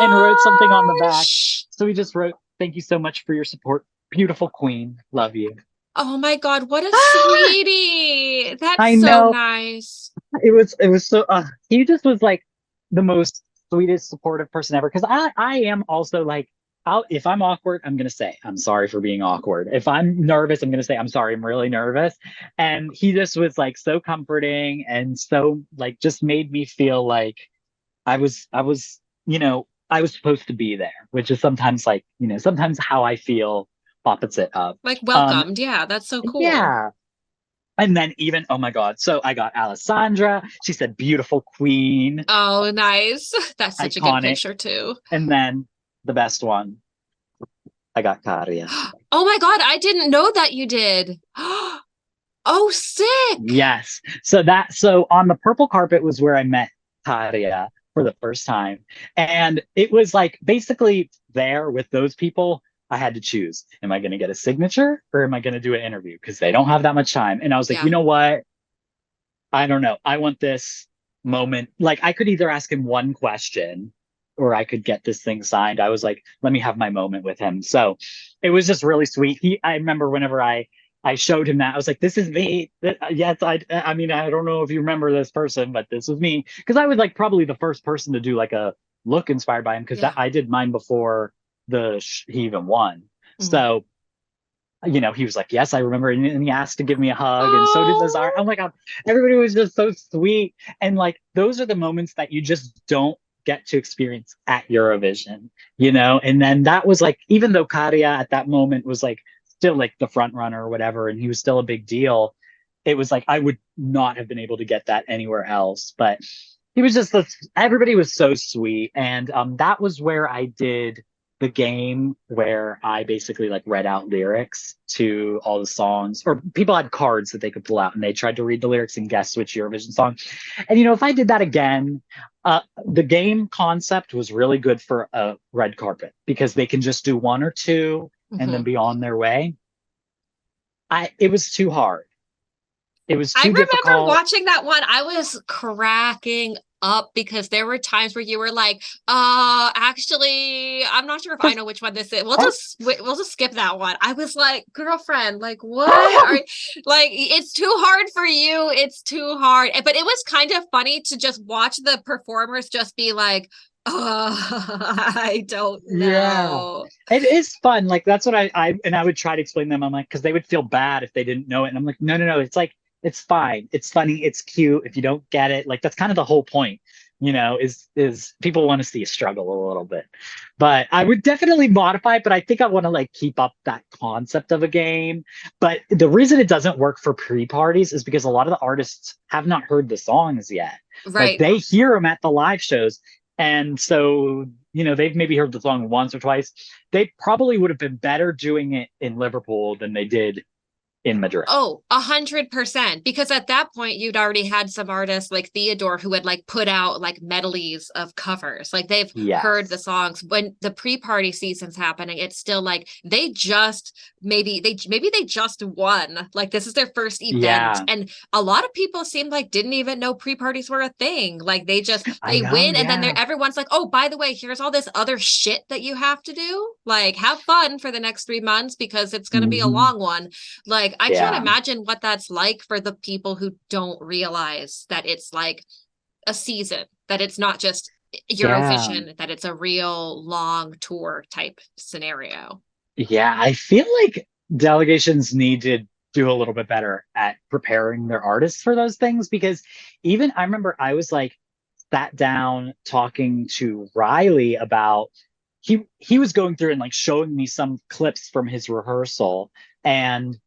and wrote something on the my back. gosh. So he just wrote, thank you so much for your support. Beautiful queen. Love you. Oh my God, what a sweetie. That's I so know. nice. It was so, he just was like the most sweetest, supportive person ever. Cause I am also like, if I'm awkward, I'm going to say, I'm sorry for being awkward. If I'm nervous, I'm going to say, I'm sorry, I'm really nervous. And he just was like so comforting and so like just made me feel like I was supposed to be there, which is sometimes like, sometimes how I feel opposite of. Like Um, welcomed. Yeah, that's so cool. yeah. And then even, oh my God. So I got Alessandra. She said, beautiful queen, Oh, nice. That's such a good iconic. picture too. And then the best one, I got Karia. Oh my God, I didn't know that you did. Oh, sick. Yes. So on the purple carpet was where I met 𝗤𝗂 for the first time. And it was like basically there with those people, I had to choose. Am I going to get a signature or am I going to do an interview? Because they don't have that much time. And I was like, you Yeah. know what? I don't know. I want this moment. Like I could either ask him one question or I could get this thing signed. I was like, let me have my moment with him. So it was just really sweet. I remember whenever I showed him that, I was like, this is me. Yes, I mean, I don't know if you remember this person, but this was me. Because I was like probably the first person to do like a look inspired by him because that Yeah. I did mine before he even won. Mhm. So he was like, yes, I remember. And he asked to give me a hug. And so did Lazar. Oh, Oh my God. Everybody was just so sweet. And like, those are the moments that you just don't get to experience at Eurovision. And then that was like, even though 𝗂𝗂 at that moment was like still like the front runner or whatever, and he was still a big deal, it was like, I would not have been able to get that anywhere else. But he was just, everybody was so sweet. And that was where I did the game where I basically like read out lyrics to all the songs, or people had cards that they could pull out and they tried to read the lyrics and guess which Eurovision song. And if I did that again, the game concept was really good for a red carpet because they can just do one or two and then mhm. be on their way. It was too hard. It was I too remember difficult. watching that one. I was cracking up because there were times where you were like, actually, I'm not sure if I know which one this is. We'll just skip that one. I was like, girlfriend, like what are like it's too hard for you. It's too hard. But it was kind of funny to just watch the performers just be like, I don't Yeah. know. It is fun. Like that's what I would try to explain to them. I'm like, because they would feel bad if they didn't know it. And I'm like, no, no, no. It's like it's fine. It's funny. It's cute. If you don't get it, like that's kind of the whole point, is people want to see you struggle a little bit. But I would definitely modify it, but I think I want to like keep up that concept of a game. But the reason it doesn't work for pre-parties is because a lot of the artists have not heard the songs yet. Like Right. they hear them at the live shows. And so, they've maybe heard the song once or twice. They probably would have been better doing it in Liverpool than they did in Madrid. Oh, 100%. Because at that point, you'd already had some artists like Theodore who had like put out like medleys of covers. Like they've heard the Yes. songs. When the pre-party season's happening, it's still like they just maybe they just won. Like this is their first event. Yeah. And a lot of people seemed like didn't even know pre-parties were a thing. Like I they know. win and then Yeah. everyone's like, oh, by the way, here's all this other shit that you have to do. Like have fun for the next 3 months because it's gonna be a Hmm. long one. Like, I can't Yeah. imagine what that's like for the people who don't realize that it's like a season, that it's not just Yeah. Eurovision, that it's a real long tour type scenario. Yeah. I feel like delegations need to do a little bit better at preparing their artists for those things because even I remember I was like sat down talking to Riley about he was going through and like showing me some clips from his rehearsal, and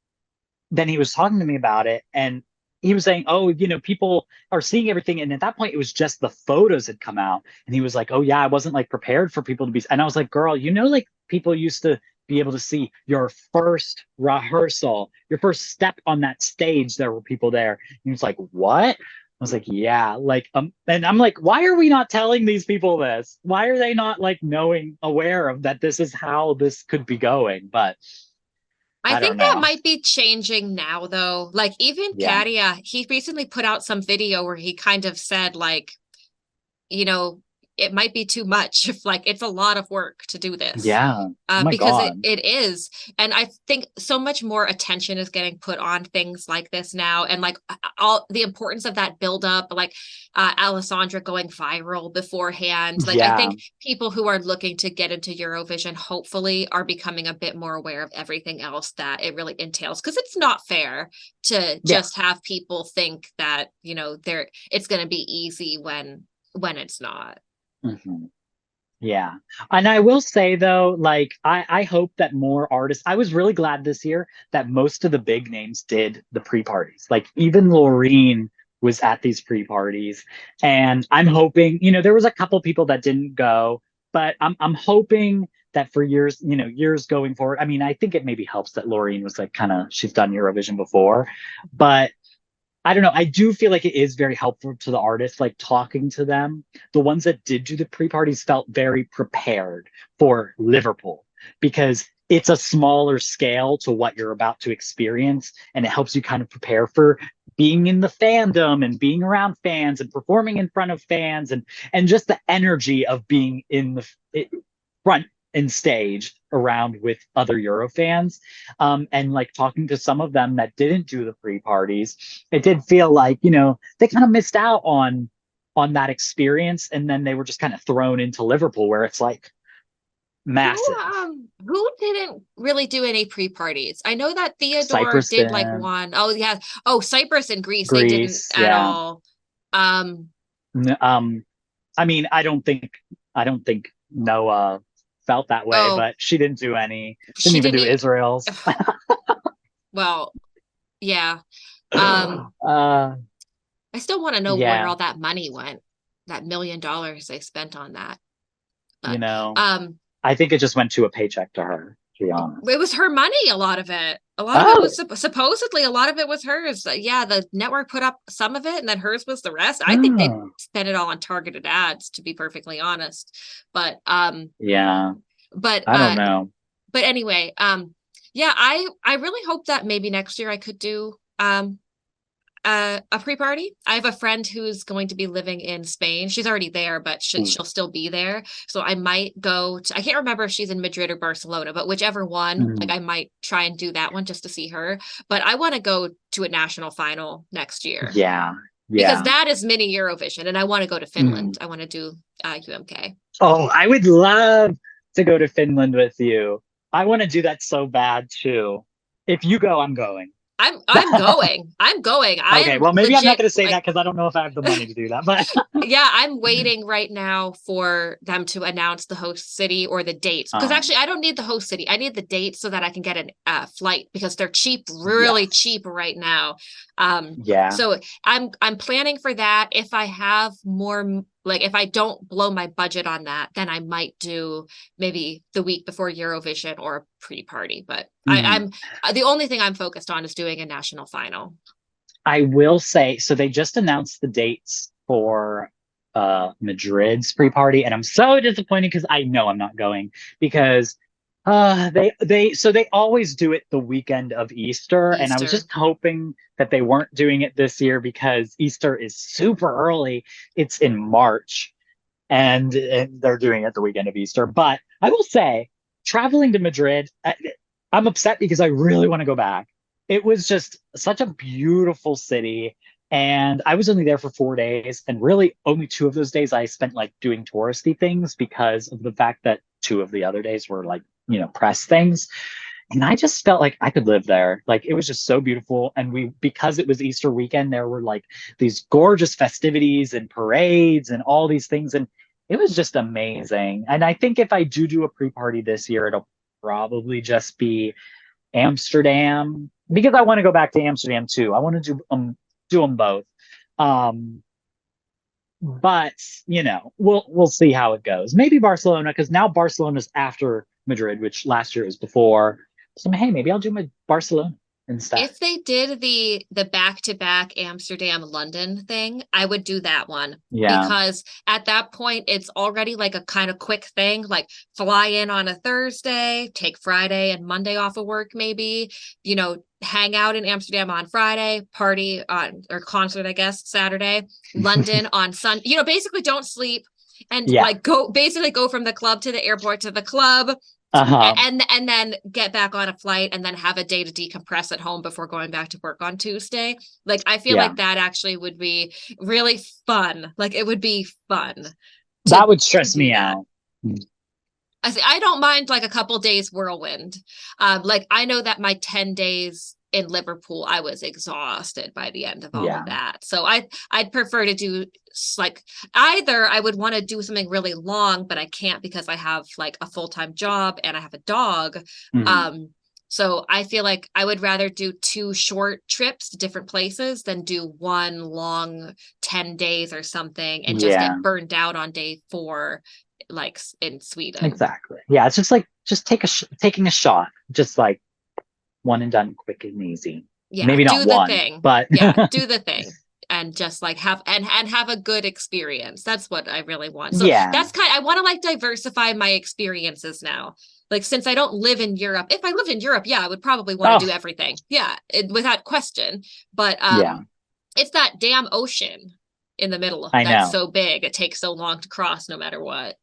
then he was talking to me about it, and he was saying, oh, people are seeing everything. And at that point, it was just the photos had come out. And he was like, oh, yeah, I wasn't like prepared for people to be. And I was like, girl, like people used to be able to see your first rehearsal, your first step on that stage. There were people there. And he was like, what? I was like, yeah, like, and I'm like, why are we not telling these people this? Why are they not like aware of that this is how this could be going? But I I don't think that know. might be changing now, though. Like, even Yeah. 𝗤𝗂, he recently put out some video where he kind of said, like, you know, it might be too much if like it's a lot of work to do this. Yeah. Oh my Because it God. it is. And I think so much more attention is getting put on things like this now. And like all the importance of that build up, like Alessandra going viral beforehand. Like I Yeah. think people who are looking to get into Eurovision hopefully are becoming a bit more aware of everything else that it really entails. Because it's not fair to Yeah. just have people think that, it's gonna be easy when it's not. Hmm. Yeah. And I will say though, like I hope that more artists, I was really glad this year that most of the big names did the pre-parties. Like even Laureen was at these pre-parties. And I'm hoping, there was a couple people that didn't go, but I'm hoping that for years, years going forward. I mean, I think it maybe helps that Laureen was like she's done Eurovision before, but I don't know. I do feel like it is very helpful to the artists, like talking to them. The ones that did do the pre-parties felt very prepared for Liverpool because it's a smaller scale to what you're about to experience. And it helps you kind of prepare for being in the fandom and being around fans and performing in front of fans and just the energy of being in front and stage around with other Euro fans. And like talking to some of them that didn't do the pre-parties, it did feel like, they kind of missed out on that experience. And then they were just kind of thrown into Liverpool where it's like massive. Who didn't really do any pre-parties? I know that Theodore Cyprus did like and one. Oh yeah. Oh, Cyprus and Greece, they didn't Greece, at yeah. all. Um, Um, I mean, I don't think Noah felt that way, oh, but she didn't do any, didn't she even didn't do Israel's. well, yeah. Um, uh, I still want to know where yeah, all that money went. That $1 million they spent on that. you But know, um I think it just went to a paycheck to her, to be honest. it was her money, a lot of it. A lot of it was Oh, supposedly a lot of it was hers. Yeah, the network put up some of it and then hers was the rest. I think they oh, spent it all on targeted ads, to be perfectly honest. But yeah. but I don't uh know. but anyway, yeah, I really hope that maybe next year I could do a pre-party. I have a friend who's going to be living in Spain. She's already there, but Ooh. she'll still be there. So I might go to, I can't remember if she's in Madrid or Barcelona, but whichever one, like Mm, I might try and do that one just to see her. But I want to go to a national final next year yeah, because yeah. that is mini Eurovision and I want to go to Finland. Mm. I want to do UMK. Oh, I would love to go to Finland with you. I want to do that so bad too. If you go, I'm going. I'm going. I'm going. I Okay, am well, maybe I'm not legit going to say like that because I don't know if I have the money to do that. But yeah, I'm waiting right now for them to announce the host city or the dates. Because um, actually, I don't need the host city. I need the dates so that I can get an flight because they're cheap, really yes, cheap right now. Um, yeah, so I'm planning for that. If I have more, like if I don't blow my budget on that, then I might do maybe the week before Eurovision or a pre-party. But mhm. I'm the only thing I'm focused on is doing a national final. I will say. So they just announced the dates for Madrid's pre-party, and I'm so disappointed because I know I'm not going because they always do it the weekend of Easter, and I was Easter. just hoping that they weren't doing it this year because Easter is super early. It's in March, and they're doing it the weekend of Easter. But I will say, traveling to Madrid, I'm upset because I really want to go back. It was just such a beautiful city. And I was only there for 4 days. And really, only two of those days I spent like doing touristy things because of the fact that two of the other days were like, press things. And I just felt like I could live there. Like it was just so beautiful. And because it was Easter weekend, there were like these gorgeous festivities and parades and all these things. And it was just amazing. And I think if I do a pre-party this year, it'll probably just be Amsterdam because I want to go back to Amsterdam too. I want to do them both. Um, but we'll see how it goes. Maybe Barcelona because now Barcelona's after Madrid, which last year was before. So hey, maybe I'll do my Barcelona instead. If they did the back-to-back Amsterdam London thing, I would do that one Yeah. because at that point it's already like a kind of quick thing, like fly in on a Thursday, take Friday and Monday off of work maybe, hang out in Amsterdam on Friday, party on or concert I guess Saturday, London on Sunday, basically don't sleep and Yeah. like go from the club to the airport to the club Uh-huh. and then get back on a flight and then have a day to decompress at home before going back to work on Tuesday. Like I feel Yeah. like that actually would be really fun. Like it would be fun That would to stress do me that. out. I don't mind like a couple days whirlwind. Like I know that my 10 days in Liverpool, I was exhausted by the end of all of Yeah. that. So I'd prefer to do like either I would want to do something really long, but I can't because I have like a full-time job and I have a dog. Mhm. Um, so I feel like I would rather do two short trips to different places than do one long 10 days or something and just Yeah. get burned out on day 4 like in Sweden. Exactly. Yeah. It's just like taking a shot, just like one and done, quick and easy. Yeah, Maybe not do the one, thing. but Yeah, do the thing. And just like have and have a good experience. That's what I really want. So yeah. that's I want to like diversify my experiences now. Like since I don't live in Europe, if I lived in Europe, yeah, I would probably want to Oh, do everything. Yeah, without question. But yeah. it's that damn ocean in the middle I that's know. so big. It takes so long to cross no matter what.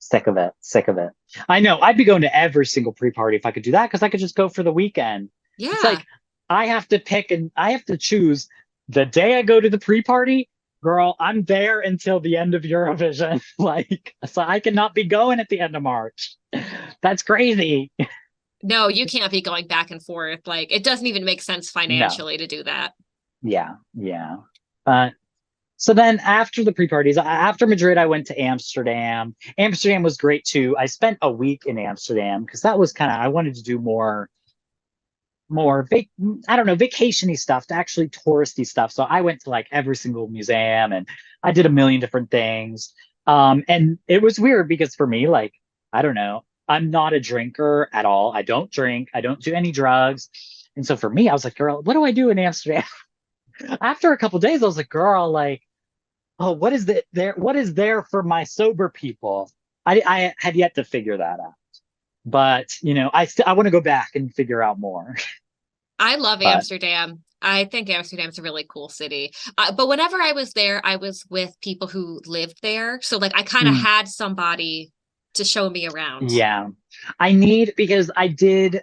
Sick of it. Sick of it. I know. I'd be going to every single pre-party if I could do that because I could just go for the weekend. It's Yeah. like I have to pick and I have to choose the day I go to the pre-party. Girl, I'm there until the end of Eurovision. Like, so I cannot be going at the end of March. That's crazy. No, you can't be going back and forth. Like it doesn't even make sense No. financially to do that. Yeah. Yeah. Uh, so then after the pre-parties, after Madrid, I went to Amsterdam. Amsterdam was great too. I spent a week in Amsterdam because that was kind of, I wanted to do more I don't know, vacationy stuff to actually touristy stuff. So I went to like every single museum and I did a million different things. And it was weird because for me, like, I don't know, I'm not a drinker at all. I don't drink, I don't do any drugs. And so for me, I was like, girl, what do I do in Amsterdam? After a couple of days, I was like, girl, like, oh, what is there for my sober people? I had yet to figure that out. But I want to go back and figure out more. I love But Amsterdam. I think Amsterdam's a really cool city. But whenever I was there, I was with people who lived there. So like I kind of mm, had somebody to show me around. yeah, I need because I did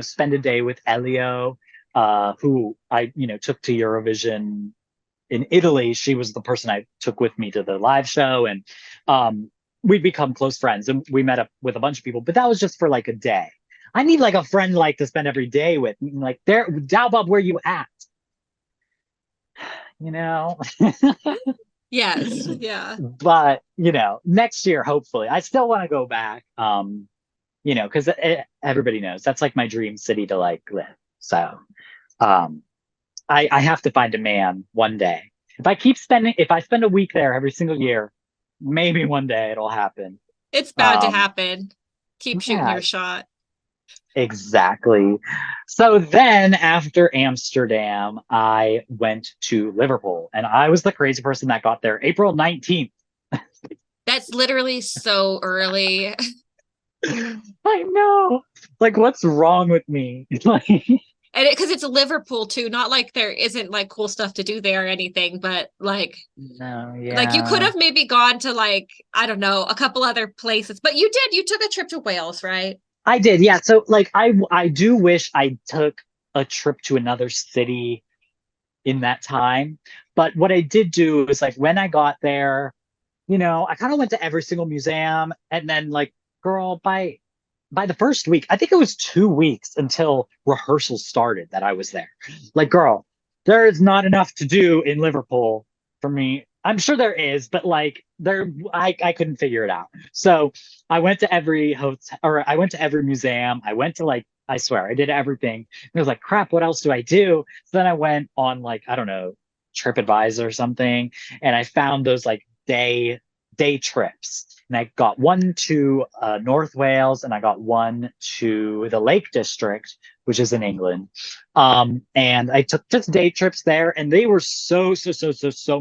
spend a day with Elio, who I took to Eurovision in Italy. She was the person I took with me to the live show, and we'd become close friends. And we met up with a bunch of people, but that was just for like a day. I need like a friend like to spend every day with. Like there, Bob, where you at? You know. Yes. Yeah. But next year, hopefully, I still want to go back. Because everybody knows that's like my dream city to like live. So, um, I have to find a man one day. If I spend a week there every single year, maybe one day it'll happen. It's bound to Um, happen. Keep shooting yeah, your shot. exactly. So then after Amsterdam, I went to Liverpool and I was the crazy person that got there April 19th. That's literally so early. I know. Like, what's wrong with me? Like, And because it's Liverpool too, not like there isn't like cool stuff to do there or anything, but no, like you could yeah. have maybe gone to like, I don't know, a couple other places, but you took a trip to Wales, right? I did, yeah. So like I do wish I took a trip to another city in that time. But what I did do is like when I got there, I kind of went to every single museum and then like, girl, by the first week, I think it was 2 weeks until rehearsals started that I was there. Like, girl, there is not enough to do in Liverpool for me. I'm sure there is, but like I couldn't figure it out. So I went to every hotel or I went to every museum. I went to like, I swear, I did everything. And I was like, crap, what else do I do? So then I went on like, I don't know, TripAdvisor or something, and I found those like day trips. And I got one to North Wales and I got one to the Lake District, which is in England. And I took just day trips there and they were so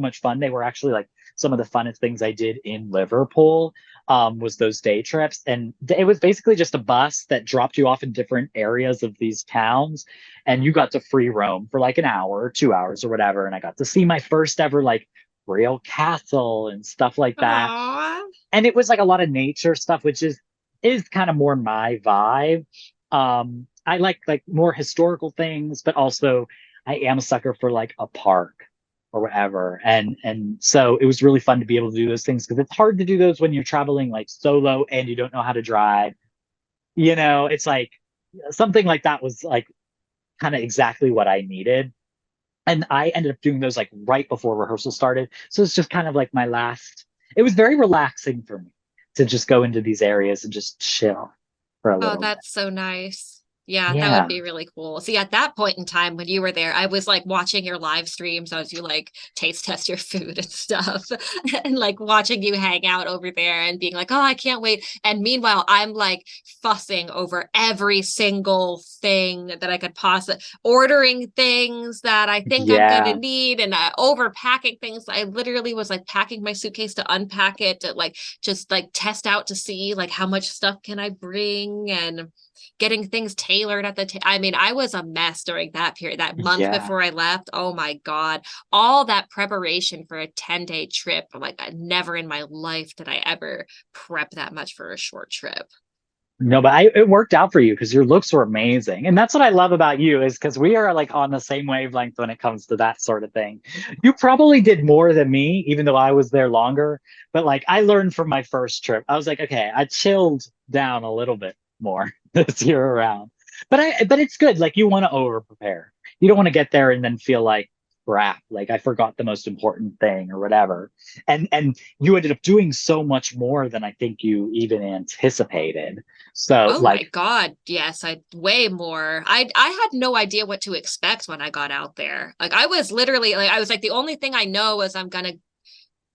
much fun. They were actually like some of the funnest things I did in Liverpool was those day trips. And it was basically just a bus that dropped you off in different areas of these towns. And you got to free roam for like an hour, 2 hours or whatever. And I got to see my first ever like real castle and stuff like that. Aww. And it was like a lot of nature stuff, which is kind of more my vibe. I like more historical things, but also I am a sucker for like a park or whatever. And so it was really fun to be able to do those things because it's hard to do those when you're traveling like solo and you don't know how to drive. It's like something like that was like kind of exactly what I needed. And I ended up doing those like right before rehearsal started. So it's just kind of like my last, it was very relaxing for me to just go into these areas and just chill for a Oh, little bit. that's so nice. Yeah, that would Yeah. be really cool. See, at that point in time when you were there, I was like watching your live streams as you like taste test your food and stuff, and like watching you hang out over there and being like, oh, I can't wait. And meanwhile, I'm like fussing over every single thing that I could possibly ordering things that I think I'm gonna Yeah. need and overpacking things. I literally was like packing my suitcase to unpack it to like just like test out to see like how much stuff can I bring and getting things tailored at I mean, I was a mess during that period, that month Yeah. before I left. Oh my God. All that preparation for a 10-day trip. Like, never in my life did I ever prep that much for a short trip. No, but it worked out for you because your looks were amazing. And that's what I love about you is because we are like on the same wavelength when it comes to that sort of thing. You probably did more than me, even though I was there longer. But like I learned from my first trip, I was like, okay, I chilled down a little bit more this year around. But it's good. Like you want to over prepare. You don't want to get there and then feel like crap, like I forgot the most important thing or whatever. And you ended up doing so much more than I think you even anticipated. So Oh my like, God. Yes, I way more. I had no idea what to expect when I got out there. Like I was literally like I was like the only thing I know is I'm gonna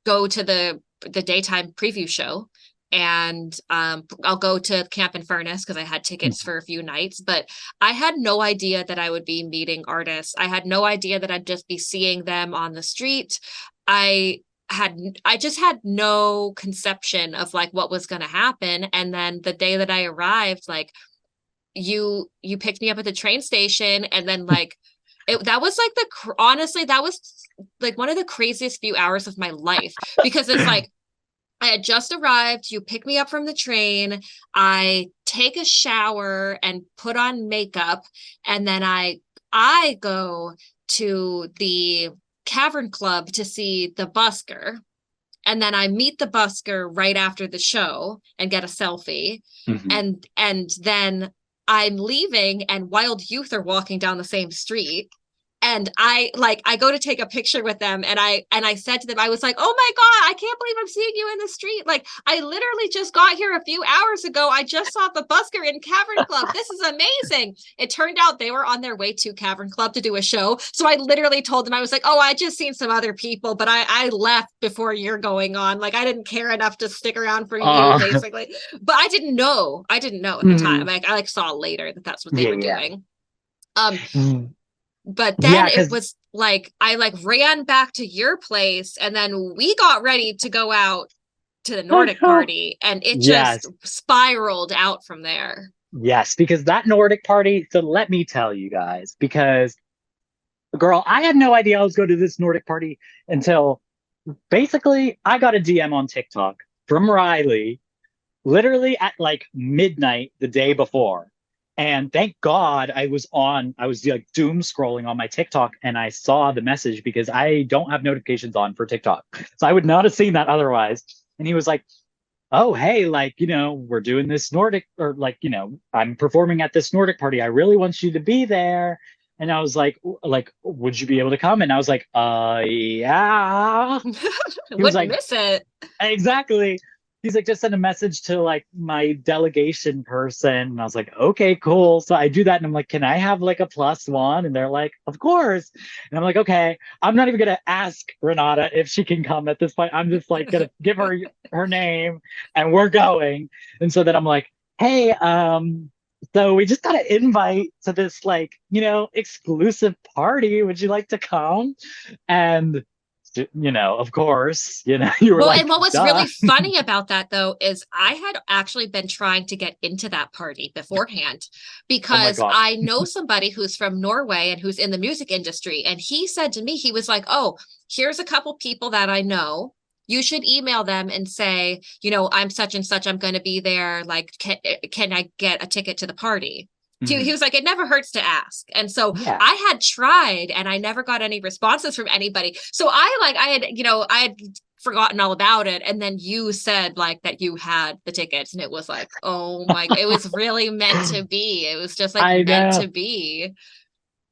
go to the daytime preview show and I'll go to Camp in Furnace because I had tickets for a few nights, but I had no idea that I would be meeting artists. I had no idea that I'd just be seeing them on the street. I I just had no conception of like what was going to happen. And then the day that I arrived, like you picked me up at the train station and then like that was like honestly that was like one of the craziest few hours of my life because it's like I had just arrived. You pick me up from the train. I take a shower and put on makeup, and then I go to the Cavern Club to see the busker. And then I meet the busker right after the show and get a selfie. mhm. And then I'm leaving, and wild youth are walking down the same street and I go to take a picture with them and I said to them I was like, oh my God, I can't believe I'm seeing you in the street, like I literally just got here a few hours ago. I just saw the busker in Cavern Club. This is amazing. It turned out they were on their way to Cavern Club to do a show, so I literally told them I was like, oh, I just seen some other people, but I left before you're going on, like I didn't care enough to stick around for you uh, basically. But I didn't know at the time. mhm. Like I like saw later that that's what they Yeah, were yeah. doing. um Mm. but then Yeah, it because was like I like ran back to your place and then we got ready to go out to the oh Nordic no. party and it just Yes, spiraled out from there. yes, because that Nordic party, so let me tell you guys, because girl, I had no idea I was going to this Nordic party until basically I got a DM on TikTok from Riley literally at like midnight the day before. And thank God I was like doom scrolling on my TikTok and I saw the message because I don't have notifications on for TikTok. So I would not have seen that otherwise. And he was like, oh, hey, like, we're doing this Nordic or like, I'm performing at this Nordic party. I really want you to be there. And I was like, would you be able to come? And I was like, yeah. He was Wouldn't like, miss it. exactly. He's like, just send a message to like my delegation person. And I was like, okay, cool. So I do that. And I'm like, can I have like a +1? And they're like, of course. And I'm like, okay, I'm not even going to ask Renata if she can come at this point. I'm just like going to give her name and we're going. And so then I'm like, hey, so we just got an invite to this like, exclusive party. Would you like to come? And of course, you were Well, and like, what was duh. really funny about that though is I had actually been trying to get into that party beforehand Oh my because God. I know somebody who's from Norway and who's in the music industry. And he said to me, he was like, oh, here's a couple people that I know. You should email them and say, I'm such and such. I'm going to be there. Like, can I get a ticket to the party? He Mhm. was like, it never hurts to ask. And so Yeah. I had tried and I never got any responses from anybody. So I had forgotten all about it. And then you said like that you had the tickets and it was like, oh my, it was really meant to be. It was just like I meant know. to be.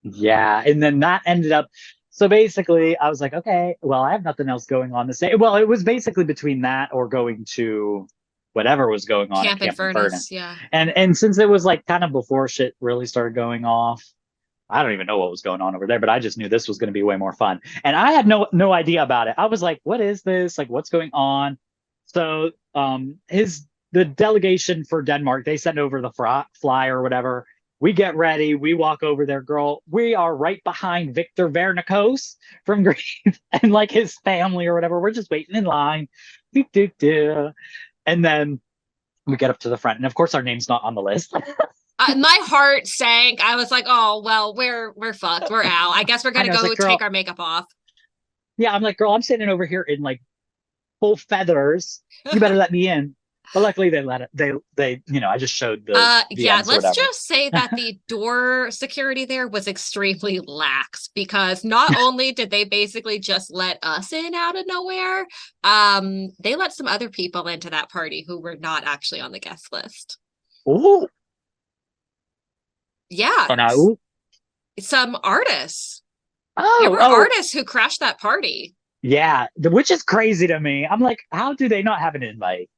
Yeah. And then that ended up. So basically, I was like, okay, well, I have nothing else going on this day. Well, it was basically between that or going to whatever was going on at Camp and Camp and Furnace. Furnace, yeah. And since it was like kind of before shit really started going off, I don't even know what was going on over there, but I just knew this was going to be way more fun. And I had no idea about it. I was like, what is this? Like, what's going on? So the delegation for Denmark, they send over the fly or whatever. We get ready. We walk over there, girl. We are right behind 𝗤𝗏𝘅𝘆 from Greece and like his family or whatever. We're just waiting in line. Do, do, do. And then we get up to the front. And of course, our name's not on the list. My heart sank. I was like, oh, well, we're fucked. We're out. I guess we're I going to know, it's go like, girl, take our makeup off. yeah, I'm like, girl, I'm sitting over here in like full feathers. You better let me in. But luckily they let it, they, I just showed the Yeah, DMs or let's whatever. just say that the door security there was extremely lax because not only did they basically just let us in out of nowhere, they let some other people into that party who were not actually on the guest list. Ooh. Yeah. Oh, no. Ooh. Some artists. There Oh, were artists who crashed that party. Yeah, which is crazy to me. I'm like, how do they not have an invite?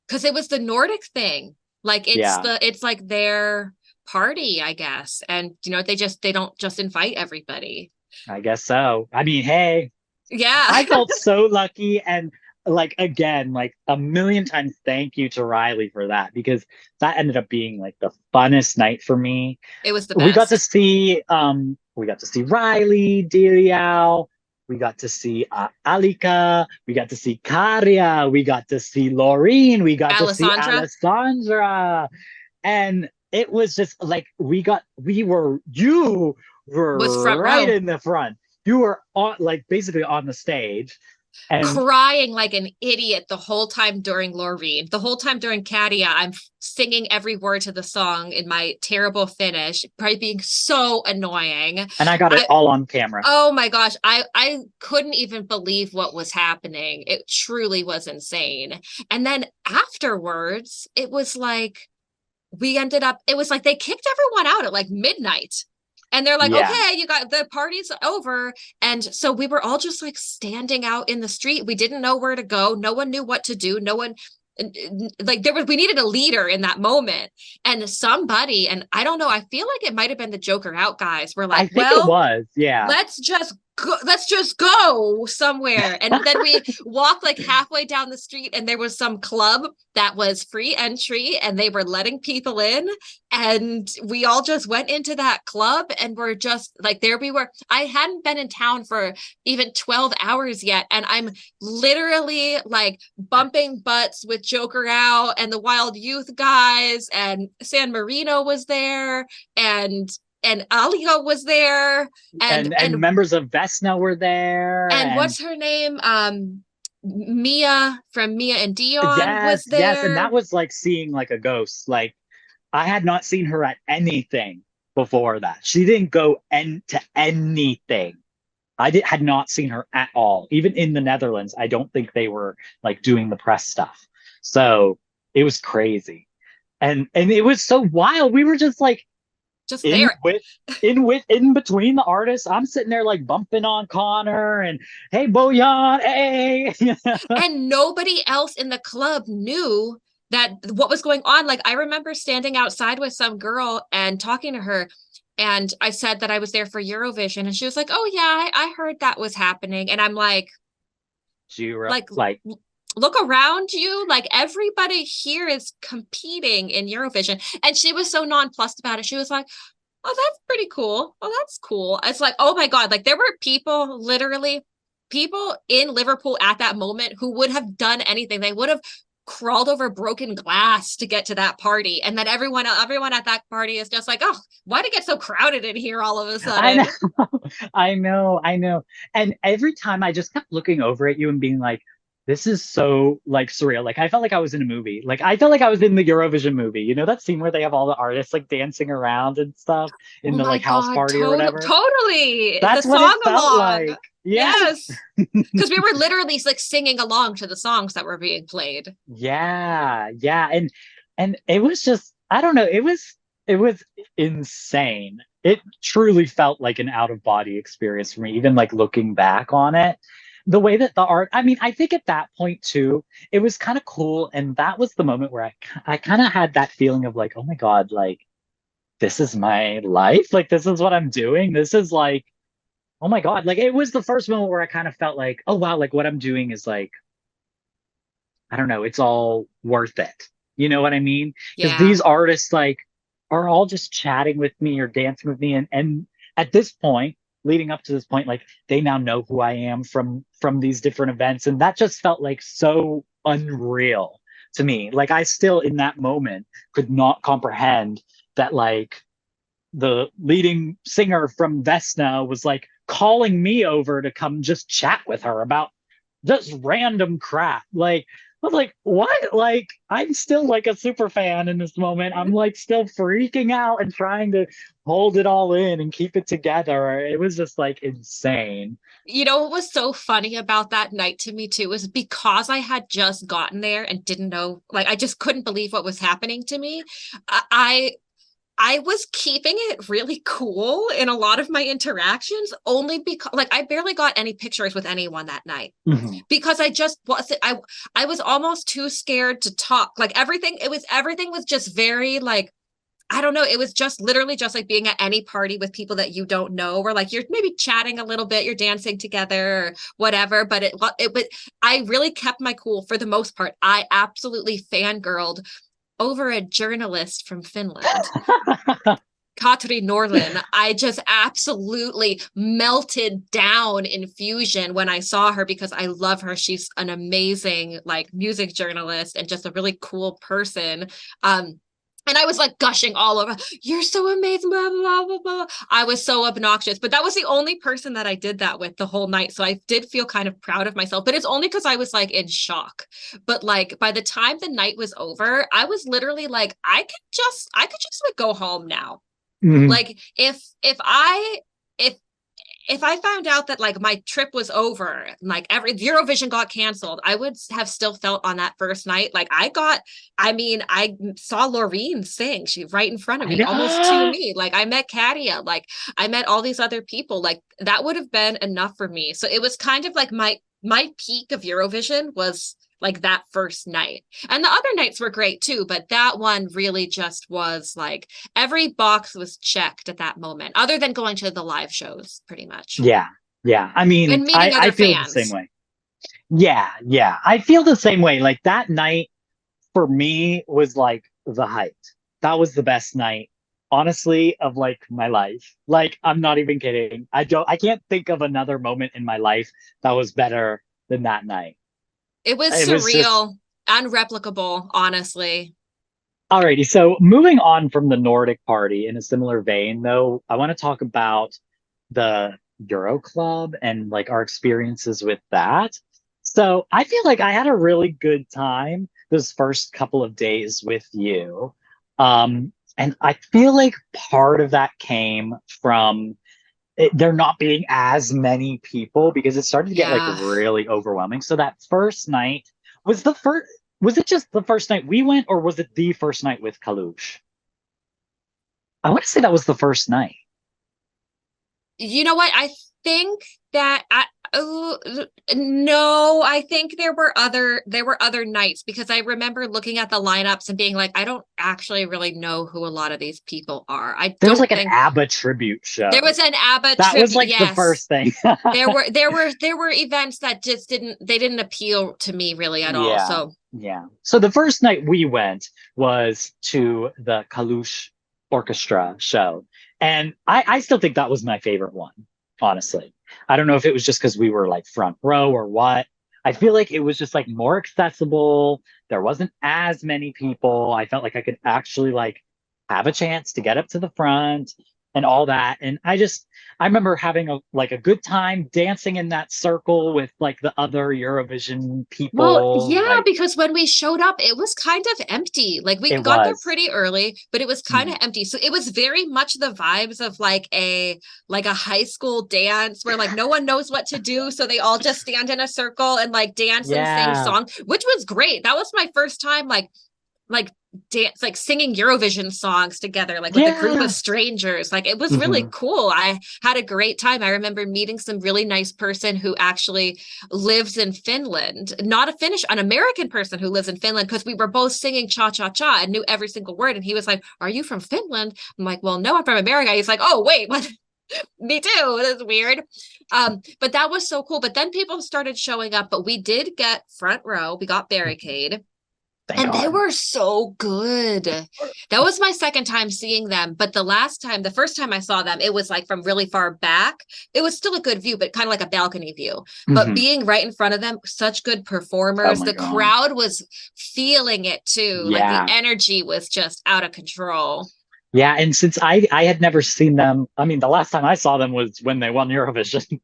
Because it was the Nordic thing. Like Yeah, it's like their party, I guess. And they don't just invite everybody. I guess so. I mean, hey, Yeah. I felt so lucky. And like, again, like a million times thank you to Riley for that, because that ended up being like the funnest night for me. It was the We got to best. see Riley, Diriao. We got to see Alika. We got to see Karia. We got to see Laureen. We got to see Alessandra Alessandra. And it was just like you was were front right row. in the front. You were on, like, basically on the stage. And Crying like an idiot the whole time during Loreen. The whole time during Katia, I'm singing every word to the song in my terrible Finnish, probably being so annoying. I got it all on camera. Oh my gosh, I couldn't even believe what was happening. It truly was insane. And then afterwards, it was like it was like they kicked everyone out at like midnight. And they're like, Yeah. okay, you got the party's over. And so we were all just like standing out in the street. We didn't know where to go. No one knew what to do. No one, like, we needed a leader in that moment. And somebody, and I don't know, I feel like it might have been the Joker Out guys were like, I think it was. Yeah. let's just go somewhere. And then we walked like halfway down the street and there was some club that was free entry and they were letting people in, and we all just went into that club and we're just like, there we were. I hadn't been in town for even 12 hours yet, and I'm literally like bumping butts with Joker Out and the Wild Youth guys, and San Marino was there, and Alia was there, and members of Vesna were there, and what's her name? Mia from Mia and Dion was there. Yes, and that was like seeing like a ghost. Like, I had not seen her at anything before that. She didn't go to anything. Had not seen her at all. Even in the Netherlands, I don't think they were like doing the press stuff. So it was crazy. And it was so wild. We were just like, just there in between the artists. I'm sitting there like bumping on Connor and, hey Bojan, hey. And nobody else in the club knew that what was going on. Like, I remember standing outside with some girl and talking to her, and I said that I was there for Eurovision, and she was like, oh yeah, I heard that was happening. And I'm like, look around you, like everybody here is competing in Eurovision. And she was so nonplussed about it. She was like, oh, that's pretty cool. Oh, that's cool. It's like, oh my God, like there were literally people in Liverpool at that moment who would have done anything. They would have crawled over broken glass to get to that party. And then everyone at that party is just like, oh, why did it get so crowded in here all of a sudden? I know. And every time I just kept looking over at you and being like, this is so like surreal. Like, I felt like I was in a movie. Like, I felt like I was in the Eurovision movie. You know that scene where they have all the artists like dancing around and stuff in the like house party or whatever? Totally. That's the what song it felt along. like. Yes. Because we were literally like singing along to the songs that were being played. Yeah. And it was just, I don't know, it was insane. It truly felt like an out of body experience for me, even like looking back on it. the way that the art, I mean, I think at that point too, it was kind of cool. And that was the moment where I kind of had that feeling of like, oh my God, like, this is my life. Like, this is what I'm doing. This is like, oh my God. Like, it was the first moment where I kind of felt like, oh wow, like what I'm doing is like, I don't know, it's all worth it. You know what I mean? Because Yeah. these artists like are all just chatting with me or dancing with me. And at this point, leading up to this point, like they now know who I am from these different events. And that just felt like so unreal to me. Like I still in that moment could not comprehend that like the leading singer from Vesna was like calling me over to come just chat with her about just random crap. Like, I was like, what? Like, I'm still like a super fan in this moment. I'm like still freaking out and trying to hold it all in and keep it together. It was just like insane. You know what was so funny about that night to me too was because I had just gotten there and didn't know, like I just couldn't believe what was happening to me. I I was keeping it really cool in a lot of my interactions only because like I barely got any pictures with anyone that night Mhm. because I just wasn't I was almost too scared to talk. Like everything was just very like I don't know. It was just literally just like being at any party with people that you don't know, or like you're maybe chatting a little bit, you're dancing together or whatever. But I really kept my cool for the most part. I absolutely fangirled over a journalist from Finland, Katri Norlin. I just absolutely melted down in fusion when I saw her because I love her. She's an amazing like music journalist and just a really cool person. And I was like gushing all over. You're so amazing, blah, blah, blah, blah. I was so obnoxious, but that was the only person that I did that with the whole night. So I did feel kind of proud of myself, but it's only because I was like in shock. But like by the time the night was over, I was literally like, I could just like go home now. Mhm. Like if if I found out that like my trip was over, like every Eurovision got canceled, I would have still felt on that first night. I mean, I saw Loreen sing. She right in front of I me, almost to know. me. Like I met 𝗫𝗫, like I met all these other people. Like that would have been enough for me. So it was kind of like my peak of Eurovision was like that first night. And the other nights were great too, but that one really just was like every box was checked at that moment, other than going to the live shows, pretty much, Yeah. Yeah. I mean, and meeting I other feel the same fans. way. Yeah, yeah. I feel the same way. Like that night for me was like the height. That was the best night, honestly, of like my life. Like, I'm not even kidding. I can't think of another moment in my life that was better than that night. It was It was just, surreal, unreplicable, honestly. alrighty. So moving on from the Nordic party in a similar vein, though, I want to talk about the EuroClub and like our experiences with that. So I feel like I had a really good time those first couple of days with you. And I feel like part of that came from there not being as many people because it started to get like Yeah. really overwhelming. So that first night was the first, was it just the first night we went or was it the first night with Kalush? I want to say that was the first night. You know what? I think that no, I think there were other nights because I remember looking at the lineups and being like, I don't actually really know who a lot of these people are. I There was don't like an think ABBA tribute there show. was an ABBA That was tribute. like the Yes. first thing. There were events that just didn't appeal to me really at all. Yeah, So yeah. So the first night we went was to the Kalush Orchestra show. And I still think that was my favorite one, honestly. I don't know if it was just because we were like front row or what. I feel like it was just like more accessible. There wasn't as many people. I felt like I could actually like have a chance to get up to the front and all that. And I remember having a like a good time dancing in that circle with like the other Eurovision well, people. yeah, Like because when we showed up, it was kind of empty. Like we it got there was. pretty early, but it was kind of Mhm. empty. So it was very much the vibes of like a high school dance where like no one knows what to do, so they all just stand in a circle and like dance and sing Yeah. songs, which was great. That was my first time like like dance, like singing Eurovision songs together, like with a group of Yeah. strangers. Like it was really Hmm. cool. I had a great time. I remember meeting some really nice person who actually lives in Finland, not a Finnish, an American person who lives in Finland, because we were both singing 𝗤𝗤𝗤 and knew every single word. And he was like, "Are you from Finland?" I'm like, "Well, no, I'm from America." He's like, "Oh, wait, what?" Me too. That's weird. But that was so cool. But then people started showing up, but we did get front row. We got barricade. Thank And they God. were so good. That was my second time seeing them. But the first time I saw them, it was like from really far back. It was still a good view, but kind of like a balcony view. But Hmm. being right in front of them, such good Oh performers. my The God. crowd was feeling it too. Like the Yeah. energy was just out of control. Yeah. And since I had never seen them, I mean, the last time I saw them was when they won Eurovision,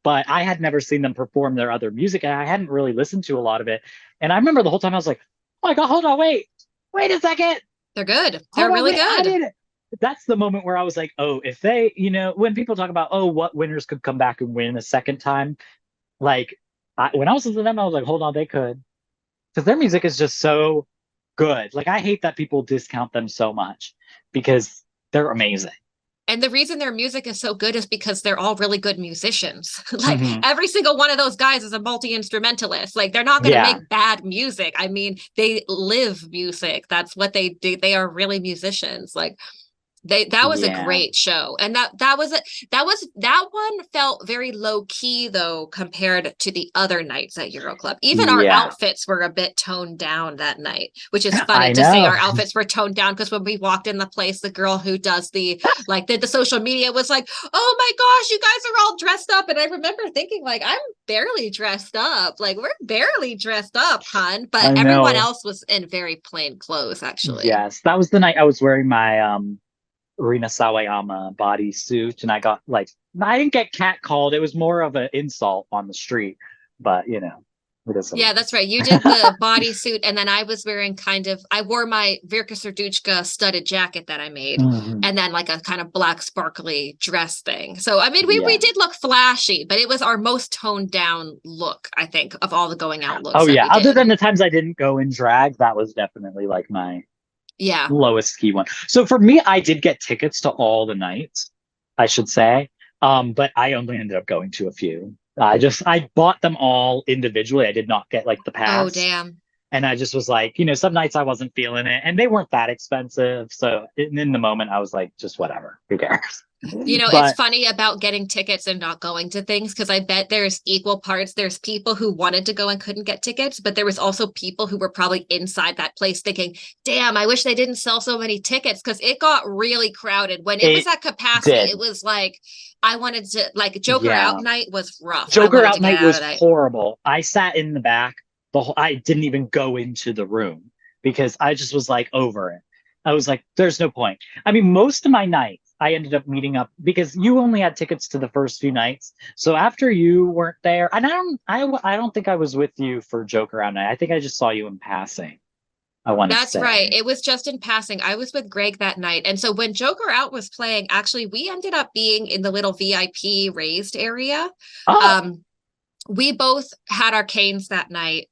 but I had never seen them perform their other music, and I hadn't really listened to a lot of it. And I remember the whole time I was like, oh my God, hold on, wait a second. They're good. They're Hold on, really wait, I good. didn't. That's the moment where I was like, oh, if they, when people talk about, oh, what winners could come back and win a second time, like when I was listening to them, I was like, hold on, they could. Because their music is just so good. Like, I hate that people discount them so much because they're amazing. And the reason their music is so good is because they're all really good musicians. Like Hmm. every single one of those guys is a multi-instrumentalist. Like they're not going to Yeah. make bad music. I mean, they live music. That's what they do. They are really musicians. Like that was a Yeah. great show. And that one felt very low key though compared to the other nights at Euroclub. Even our Yeah. outfits were a bit toned down that night, which is funny I to say know. our outfits were toned down, because when we walked in the place, the girl who does the social media was like, "Oh my gosh, you guys are all dressed up." And I remember thinking like, "I'm barely dressed up. Like we're barely dressed up, hun." But I everyone know. else was in very plain clothes actually. Yes. That was the night I was wearing my Rina Sawayama bodysuit, and I got like I didn't get catcalled. It was more of an insult on the street, but it is what it Yeah, that's is. right. You did the bodysuit, and then I was wearing I wore my 𝗤𝗔𝘅𝘆 studded jacket that I made, Hmm. and then like a kind of black sparkly dress thing. So, I mean, we Yeah. did look flashy, but it was our most toned down look, I think, of all the going out looks Oh that yeah. we Other did. than the times I didn't go in drag, that was definitely like my Yeah. lowest key one. So for me, I did get tickets to all the nights, I should say. But I only ended up going to a few. I bought them all individually. I did not get like the Oh, pass. damn. And I just was like, some nights I wasn't feeling it, and they weren't that expensive. So in the moment, I was like, just whatever, who cares? It's But funny about getting tickets and not going to things, because I bet there's equal parts. There's people who wanted to go and couldn't get tickets, but there was also people who were probably inside that place thinking, damn, I wish they didn't sell so many tickets, because it got really crowded. When it was it at capacity, it did. was like, I wanted to, like, Joker out Yeah. night was rough. I Joker wanted to Out get Night out of was that. horrible. I sat in the back. I didn't even go into the room because I just was like over it. I was like, there's no point. I mean, most of my nights I ended up meeting up because you only had tickets to the first few nights. So after you weren't there, and I don't think I was with you for Joker Out Night. I think I just saw you in passing, I want to That's right. say. It was just in passing. I was with Greg that night. And so when Joker Out was playing, actually, we ended up being in the little VIP raised area. Oh. Um, we both had our canes that night.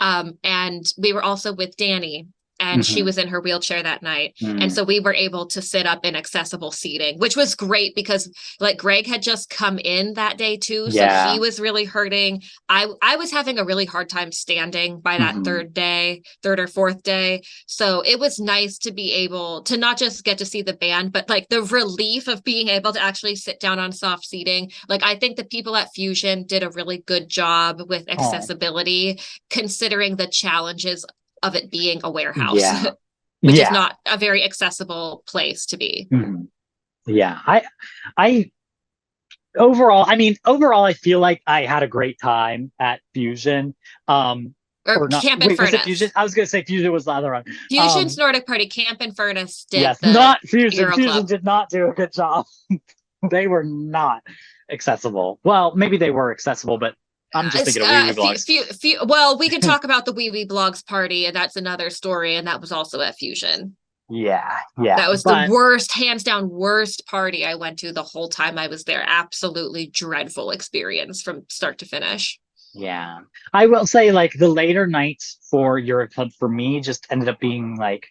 And we were also with Danny, and she Hmm. was in her wheelchair that night. And Hmm. so we were able to sit up in accessible seating, which was great because like Greg had just come in that day too. So he Yeah. was really hurting. I was having a really hard time standing by that Hmm. third or fourth day. So it was nice to be able to not just get to see the band, but like the relief of being able to actually sit down on soft seating. Like I think the people at Fusion did a really good job with Oh. accessibility, considering the challenges of it being a warehouse, Yeah. which is Yeah. not a very accessible place to be. Hmm. Yeah. I overall, I mean, overall, I feel like I had a great time at Fusion. Or Or not. Camp and Wait, was it Fusion? Furnace. I was gonna say Fusion was the other one. Fusion's Um, Nordic Party. Camp and Furnace did yes, the not Fusion. Euro Fusion Club. did not do a good job. They were not accessible. Well, maybe they were accessible, but I'm just thinking of wee wee blogs. Well, we can talk about the �we blogs party, and that's another story, and that was also at Fusion. Yeah, yeah, That was the but worst, hands down, worst party I went to the whole time I was there. Absolutely dreadful experience from start to finish. Yeah. I will say like the later nights for EuroClub for me just ended up being like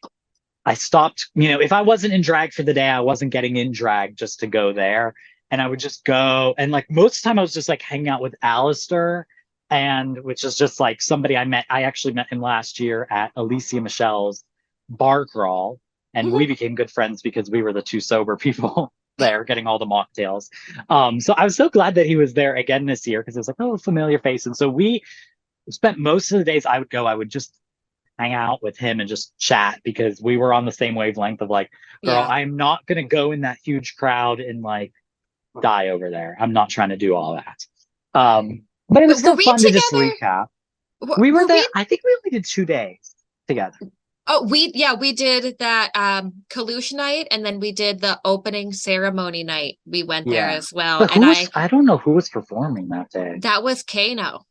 I stopped, if I wasn't in drag for the day, I wasn't getting in drag just to go there. And I would just go and like most of the time I was just like hanging out with Alistair and which is just like somebody I actually met him last year at 𝗲𝗍𝘆 bar crawl. And we Mhm. became good friends because we were the two sober people there getting all the mocktails. So I was so glad that he was there again this year because it was like, oh, a familiar face. And so we spent most of the days I would go, I would just hang out with him and just chat because we were on the same wavelength of like, girl, Yeah. I'm not gonna go in that huge crowd and like die over there. I'm not trying to do all that. But it was Were still we fun to just together? recap. We were Were there, we? I think we only did 2 days together. Oh, we did that Kalush night, and then we did the opening ceremony night. We went there Yeah. as well. But And I don't know who was performing that day. that was Kano.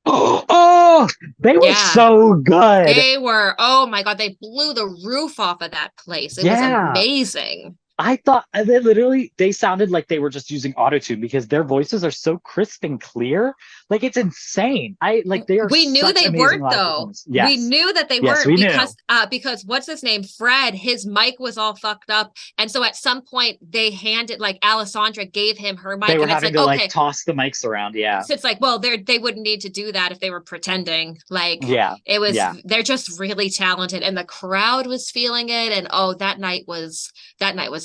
Oh, they were Yeah. so good. They were, oh my God, they blew the roof off of that place. It was Yeah. amazing. I thought they sounded like they were just using autotune because their voices are so crisp and clear. Like it's insane. I like they are We knew such they amazing weren't live though. performers. We Yes. knew that they Yes, weren't we knew. because what's his name? Fred, his mic was all fucked up. And so at some point they handed like Alessandra gave him her They mic were and it's having like, to like okay, toss the mics around. Yeah. so it's like, well, they wouldn't need to do that if they were pretending. Like Yeah. it was, Yeah. they're just really talented, and the crowd was feeling it. And oh, that night was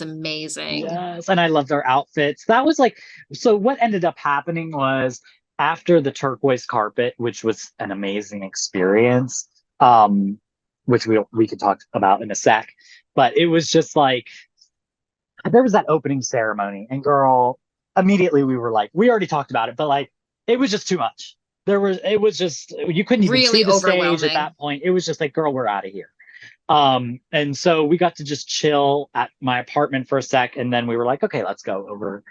amazing. Yes. And I loved their outfits. That was like so what ended up happening was after the turquoise carpet, which was an amazing experience, which we could talk about in a sec. But it was just like there was that opening ceremony, and girl, immediately we were like, we already talked about it, but like it was just too much. It was just you couldn't even see Really the stage at overwhelming. that point. It was just like, girl, we're out of here. And so we got to just chill at my apartment for a sec, and then we were like, okay, let's go over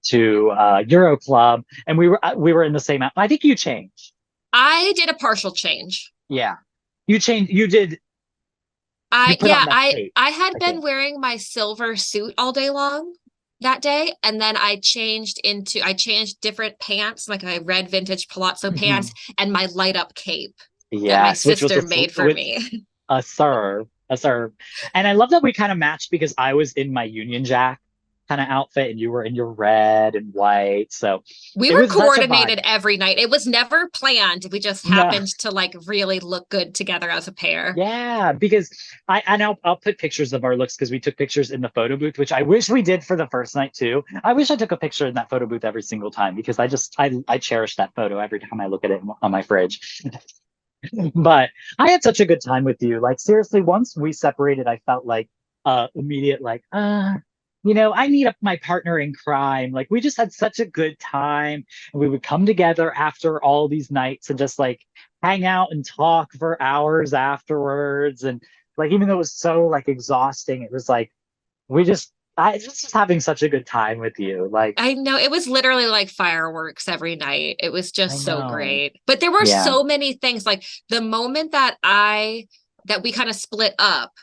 to EuroClub, and we were in the same app. I think you changed. I did a partial change. Yeah, you changed. You put on that cape, I had I been think. wearing my silver suit all day long that day, and then I changed different pants, like my red vintage palazzo pants Mhm. and my light up cape that my Yes, which was sister made for with me. a serve. And I love that we kind of matched because I was in my Union Jack kind of outfit and you were in your red and white. So We it were was such a vibe. coordinated every night. It was never planned. We just No, happened to like really look good together as a pair. yeah, because I'll put pictures of our looks because we took pictures in the photo booth, which I wish we did for the first night too. I wish I took a picture in that photo booth every single time because I cherish that photo every time I look at it on my fridge. But I had such a good time with you. Like seriously, once we separated, I felt like immediate like I need my partner in crime. Like we just had such a good time, and we would come together after all these nights and just like hang out and talk for hours afterwards. And like even though it was so like exhausting, it was like I just was having such a good time with you. Like I know it was literally like fireworks every night. It was I just so know. great. But there were Yeah. so many things like the moment that we kind of split up,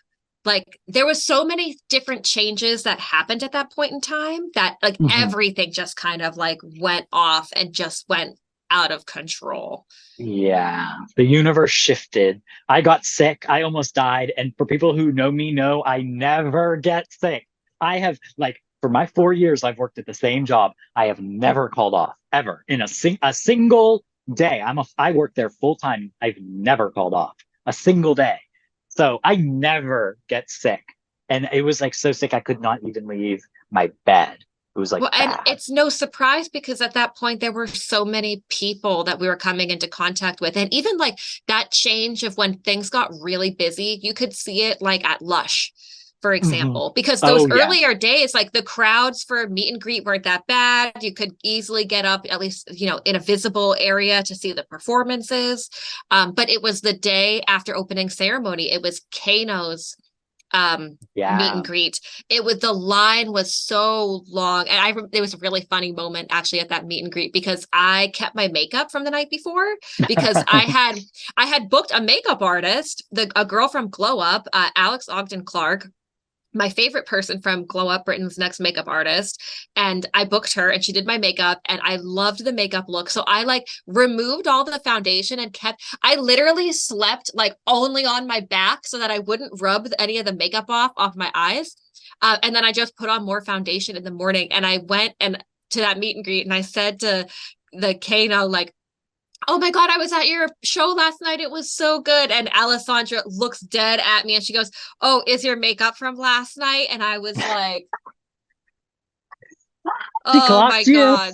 like there was so many different changes that happened at that point in time that like Mhm. everything just kind of like went off and just went out of control. Yeah, the universe shifted. I got sick. I almost died. And for people who know me, know I never get sick. I have, like, for my 4 years, I've worked at the same job. I have never called off ever in a single day. I work there full time. I've never called off a single day. So I never get sick. And it was like so sick I could not even leave my bed. It was like Well, and bad. it's no surprise because at that point there were so many people that we were coming into contact with. And even like that change of when things got really busy, you could see it like at Lush, for Mhm. example, because those Oh yeah. earlier days, like the crowds for meet and greet weren't that bad. You could easily get up, at least, in a visible area to see the performances. But it was the day after opening ceremony. It was Kano's meet and Yeah. greet. The line was so long, and there was a really funny moment actually at that meet and greet because I kept my makeup from the night before because I had booked a makeup artist, a girl from Glow Up, Alex Ogden Clark, my favorite person from Glow Up, Britain's Next Makeup Artist. And I booked her and she did my makeup and I loved the makeup look. So I like removed all the foundation and I literally slept like only on my back so that I wouldn't rub any of the makeup off my eyes. And then I just put on more foundation in the morning. And I went and to that meet and greet and I said to the Kano, like, oh my God, I was at your show last night. It was so good. And Alessandra looks dead at me and she goes, oh, is your makeup from last night? And I was like, She oh my clocked you. God,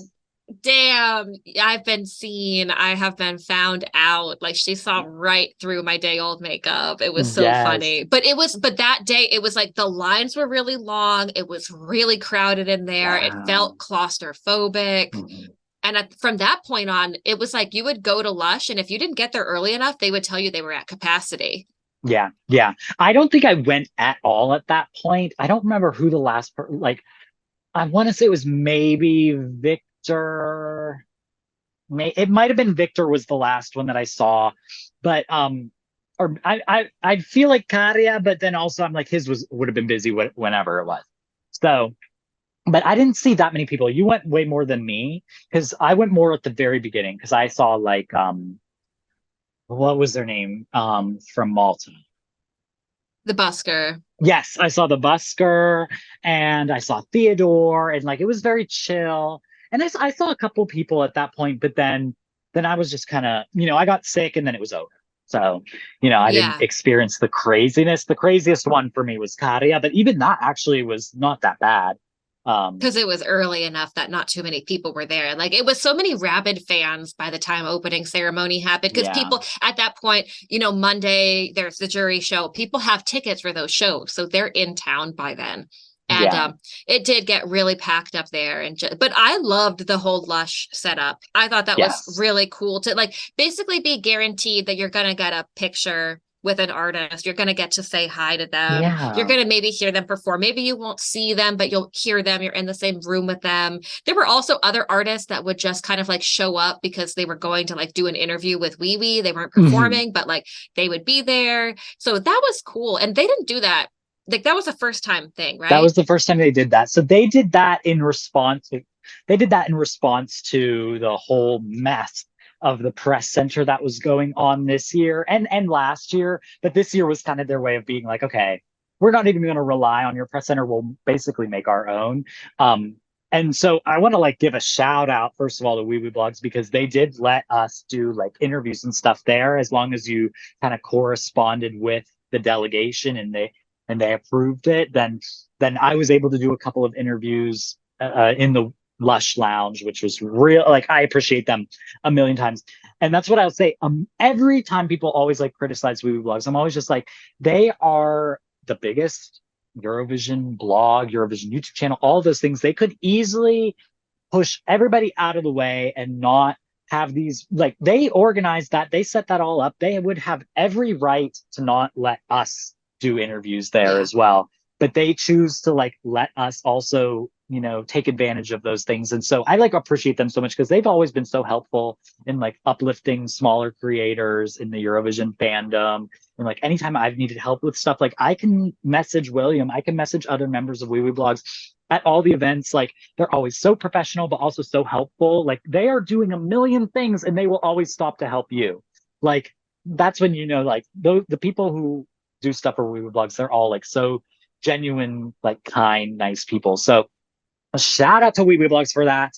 damn, I've been seen. I have been found out. Like she saw right through my day old makeup. It was so Yes. funny. But that day it was like the lines were really long. It was really crowded in there. It Wow. felt claustrophobic. Mhm. And from that point on, it was like you would go to Lush, and if you didn't get there early enough, they would tell you they were at capacity. Yeah, yeah. I don't think I went at all at that point. I don't remember who the last per like I want to say it was maybe Victor. It might have been Victor was the last one that I saw, but or I feel like Karia, but then also I'm like his was would have been busy whenever it was. So, but I didn't see that many people. You went way more than me because I went more at the very beginning because I saw like what was their name from Malta. The busker. Yes, I saw the busker and I saw Theodore and like it was very chill. And I saw a couple people at that point, but then I was just kind of, I got sick and then it was over. So, I didn't Yeah. experience the craziness. The craziest one for me was Karia, but even that actually was not that bad. Because it was early enough that not too many people were there. Like it was so many rabid fans by the time opening ceremony happened. Because yeah, people at that point, Monday there's the jury show. People have tickets for those shows, so they're in town by then. And yeah, it did get really packed up there. But I loved the whole Lush setup. I thought that was yes. really cool to like basically be guaranteed that you're gonna get a picture with an artist. You're going to get to say hi to them. You're Yeah. going to maybe hear them perform. Maybe you won't see them, but you'll hear them. You're in the same room with them. There were also other artists that would just kind of like show up because they were going to like do an interview with 𝗿𝗏. They weren't Mhm. performing, but like they would be there. So that was cool. And they didn't do that. Like that was a first time thing, That right? was the first time they did that. So they did that in response to the whole mess of the press center that was going on this year and last year. But this year was kind of their way of being like, okay, we're not even going to rely on your press center. We'll basically make our own. And so I want to like give a shout out, first of all, to 𝗿𝗏 blogs because they did let us do like interviews and stuff there as long as you kind of corresponded with the delegation and they approved it, then I was able to do a couple of interviews in the Lush Lounge, which was real. Like I appreciate them a million times, and that's what I'll say. Every time people always like criticize 𝗿𝗏 blogs, I'm always just like, they are the biggest Eurovision blog, Eurovision YouTube channel, all those things. They could easily push everybody out of the way and not have these like they organized that they set that all up. They would have every right to not let us do interviews there Yeah. as well, but they choose to like let us also take advantage of those things. And so I like appreciate them so much because they've always been so helpful in like uplifting smaller creators in the Eurovision fandom. And like anytime I've needed help with stuff, like I can message William, I can message other members of 𝗿𝗏 blogs at all the events. Like they're always so professional but also so helpful. Like they are doing a million things and they will always stop to help you. Like that's when like the people who do stuff for 𝗿𝗏 blogs, they're all like so genuine, like kind, nice people. So a shout out to 𝗿𝗏 blogs for that.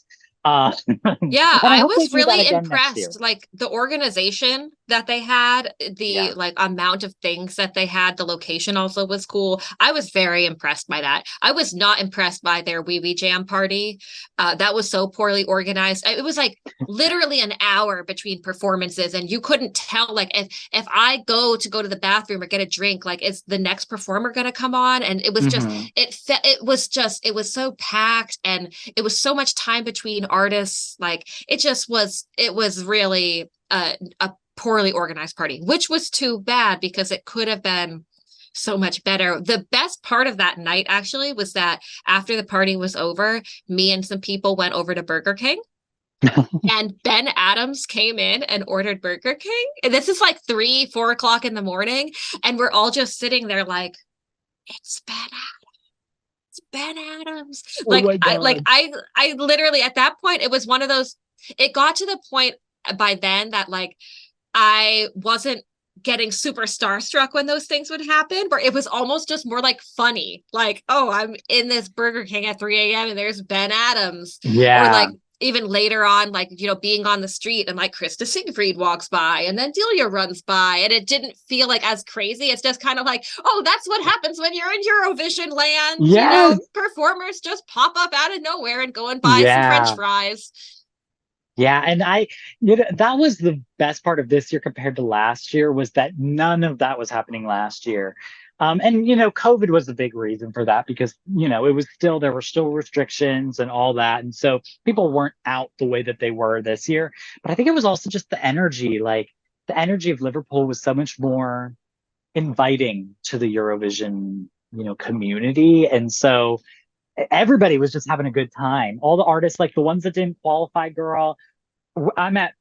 Yeah, And I I hope they was do that really again next year. impressed. Like the organization that they had, the Yeah. like amount of things that they had, the location also was cool. I was very impressed by that. I was not impressed by their 𝗿𝗏 jam party. That was so poorly organized. It was like literally an hour between performances, and you couldn't tell like if I go to the bathroom or get a drink, like is the next performer gonna come on? And it was just Hmm. it was so packed, and it was so much time between artists. Like it was really a poorly organized party, which was too bad because it could have been so much better. The best part of that night actually was that after the party was over, me and some people went over to Burger King. And Ben Adams came in and ordered Burger King. And this is like 3, 4 o'clock in the morning. And we're all just sitting there like, it's Ben Adams. it's Ben Adams. Oh my God. I literally at that point, it was one of those, it got to the point by then that like I wasn't getting super starstruck when those things would happen, but it was almost just more like funny. Like, oh, I'm in this Burger King at 3 a.m. and there's Ben Adams. Or Yeah. like even later on, like, you know, being on the street and like 𝗲𝗏𝘅𝗆 walks by and then Delia runs by and it didn't feel like as crazy. It's just kind of like, oh, that's what happens when you're in Eurovision land. You know, Yes. performers just pop up out of nowhere and go and buy some French Yeah. fries. Yeah, and that was the best part of this year compared to last year was that none of that was happening last year. And COVID was the big reason for that because, it was still, there were still restrictions and all that. And so people weren't out the way that they were this year. But I think it was also just the energy, like the energy of Liverpool was so much more inviting to the Eurovision, community. And so everybody was just having a good time. All the artists, like the ones that didn't qualify, girl. I'm at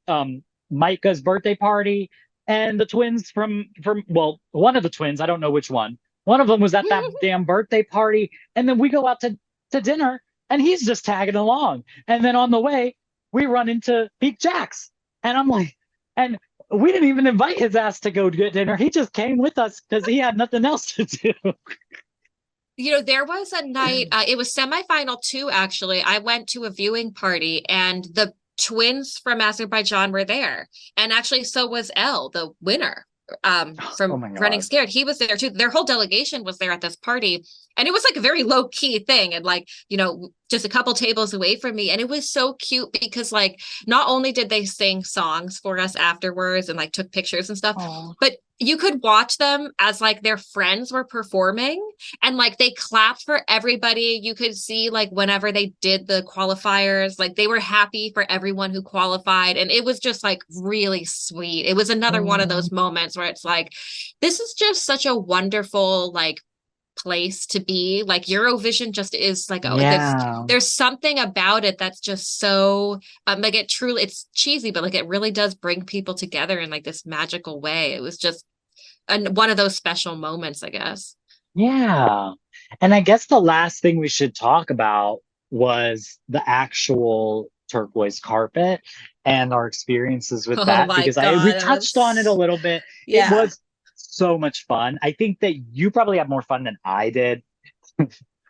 Micah's birthday party, and the twins from well, one of the twins, I don't know which one. One of them was at that damn birthday party, and then we go out to dinner, and he's just tagging along. And then on the way, we run into Peak Jacks, and I'm like, and we didn't even invite his ass to go get dinner. He just came with us because he had nothing else to do. You know, there was a night, it was semifinal two, actually. I went to a viewing party and the twins from Azerbaijan were there. And actually, so was 𝗲𝗆, the winner Oh from my Running God. Scared. He was there too. Their whole delegation was there at this party. And it was like a very low key thing. And like, you know, just a couple tables away from me. And it was so cute because like, not only did they sing songs for us afterwards and like took pictures and stuff, Oh. but you could watch them as like their friends were performing and like they clapped for everybody. You could see like whenever they did the qualifiers, like they were happy for everyone who qualified. And it was just like really sweet. It was another one of those moments where it's like, this is just such a wonderful like place to be. Like Eurovision just is like, oh, Yeah. there's something about it that's just so like it truly, it's cheesy, but like it really does bring people together in like this magical way. It was just one of those special moments, I guess. Yeah. And I guess the last thing we should talk about was the actual turquoise carpet and our experiences with Oh that my because I we God. It touched on it a was, little bit. It yeah. was so much fun. I think that you probably had more fun than I did.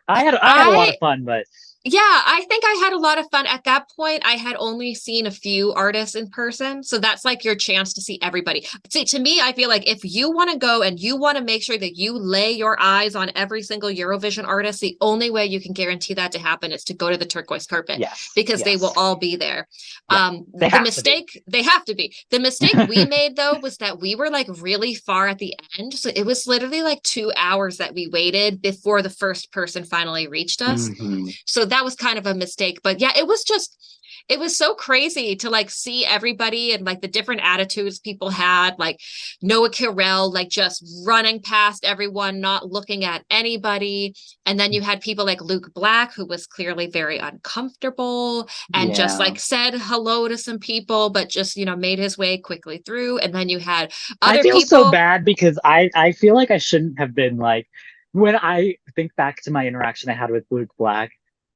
I had a lot of I fun, but Yeah, I think I had a lot of fun. At that point, I had only seen a few artists in person. So that's like your chance to see everybody. See, to me, I feel like if you want to go and you want to make sure that you lay your eyes on every single Eurovision artist, the only way you can guarantee that to happen is to go to the turquoise carpet yes, because they will yes. all be there. Yeah. They The have to be. mistake, they have to be. The mistake we made though was that we were like really far at the end. So it was literally like 2 hours that we waited before the first person finally reached us. Mhm. So that was kind of a mistake. But yeah, it was so crazy to like see everybody and like the different attitudes people had, like 𝗏𝗏𝘆𝗆 like just running past everyone, not looking at anybody. And then you had people like Luke Black, who was clearly very uncomfortable and just Yeah. like said hello to some people, but just, you know, made his way quickly through. And then you had I other feel so people. bad because I feel like I shouldn't have been like when I think back to my interaction I had with Luke Black,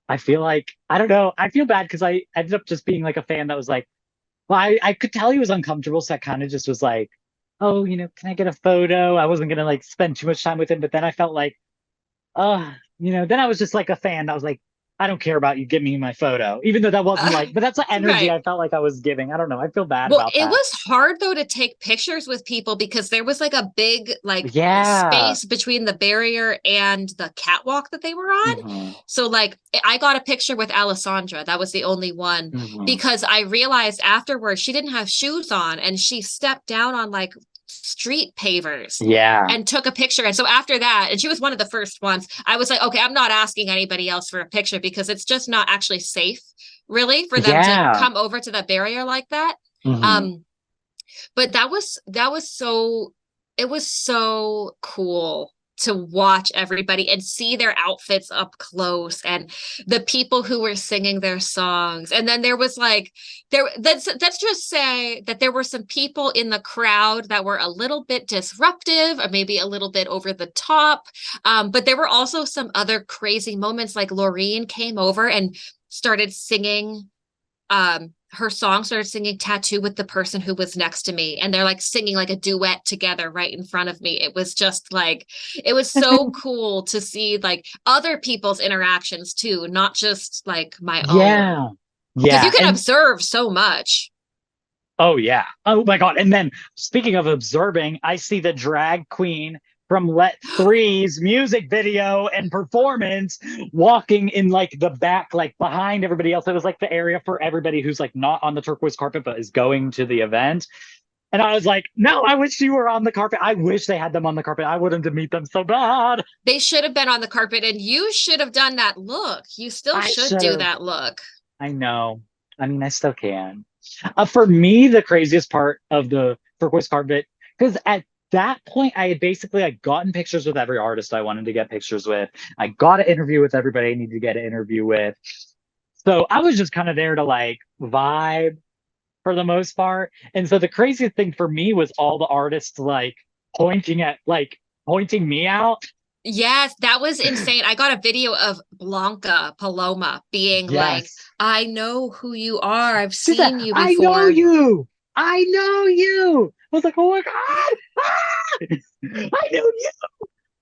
I feel like I don't know, I feel bad because I ended up just being like a fan that was like, well, I could tell he was uncomfortable, so I kind of just was like, oh, can I get a photo? I wasn't gonna like spend too much time with him, but then I felt like, then I was just like a fan. I was like, I don't care about you. Give me my photo. Even though that wasn't uh, like, but that's the energy right. I felt like I was giving. I don't know. I feel bad Well, about it that. was hard though to take pictures with people because there was like a big like Yeah. space between the barrier and the catwalk that they were on. Hmm. So like I got a picture with Alessandra. That was the only one Hmm. because I realized afterwards she didn't have shoes on and she stepped down on like street pavers Yeah. and took a picture. And so after that, and she was one of the first ones, I was like, okay, I'm not asking anybody else for a picture because it's just not actually safe really for them to Yeah. come over to the barrier like that. Hmm. Um, but that was so it was so cool to watch everybody and see their outfits up close and the people who were singing their songs. And then there was like, let's just say that there were some people in the crowd that were a little bit disruptive or maybe a little bit over the top. But there were also some other crazy moments, like Loreen came over and started singing her song, started singing Tattoo with the person who was next to me, and they're like singing like a duet together right in front of me. It was just like, it was so cool to see like other people's interactions too, not just like my Yeah. own, because you Yeah. can And observe so much. oh yeah. Oh my God. And then speaking of observing, I see the drag queen from 𝗏𝗏𝘅𝘆's music video and performance walking in like the back, like behind everybody else. It was like the area for everybody who's like not on the turquoise carpet, but is going to the event. And I was like, no, I wish you were on the carpet. I wish they had them on the carpet. I wanted to meet them so bad. They should have been on the carpet, and you should have done that look. You still I should should do have. that look. I know. I mean, I still can. For me, the craziest part of the turquoise carpet, because at that point, I had basically like gotten pictures with every artist I wanted to get pictures with. I got an interview with everybody I needed to get an interview with. So I was just kind of there to like vibe for the most part. And so the craziest thing for me was all the artists like pointing me out. Yes, that was insane. I got a video of Blanca Paloma being like, Yes. I know who you are. I've She said, seen you I know before. you. I know you. I was like, oh my God. Ah! I know you.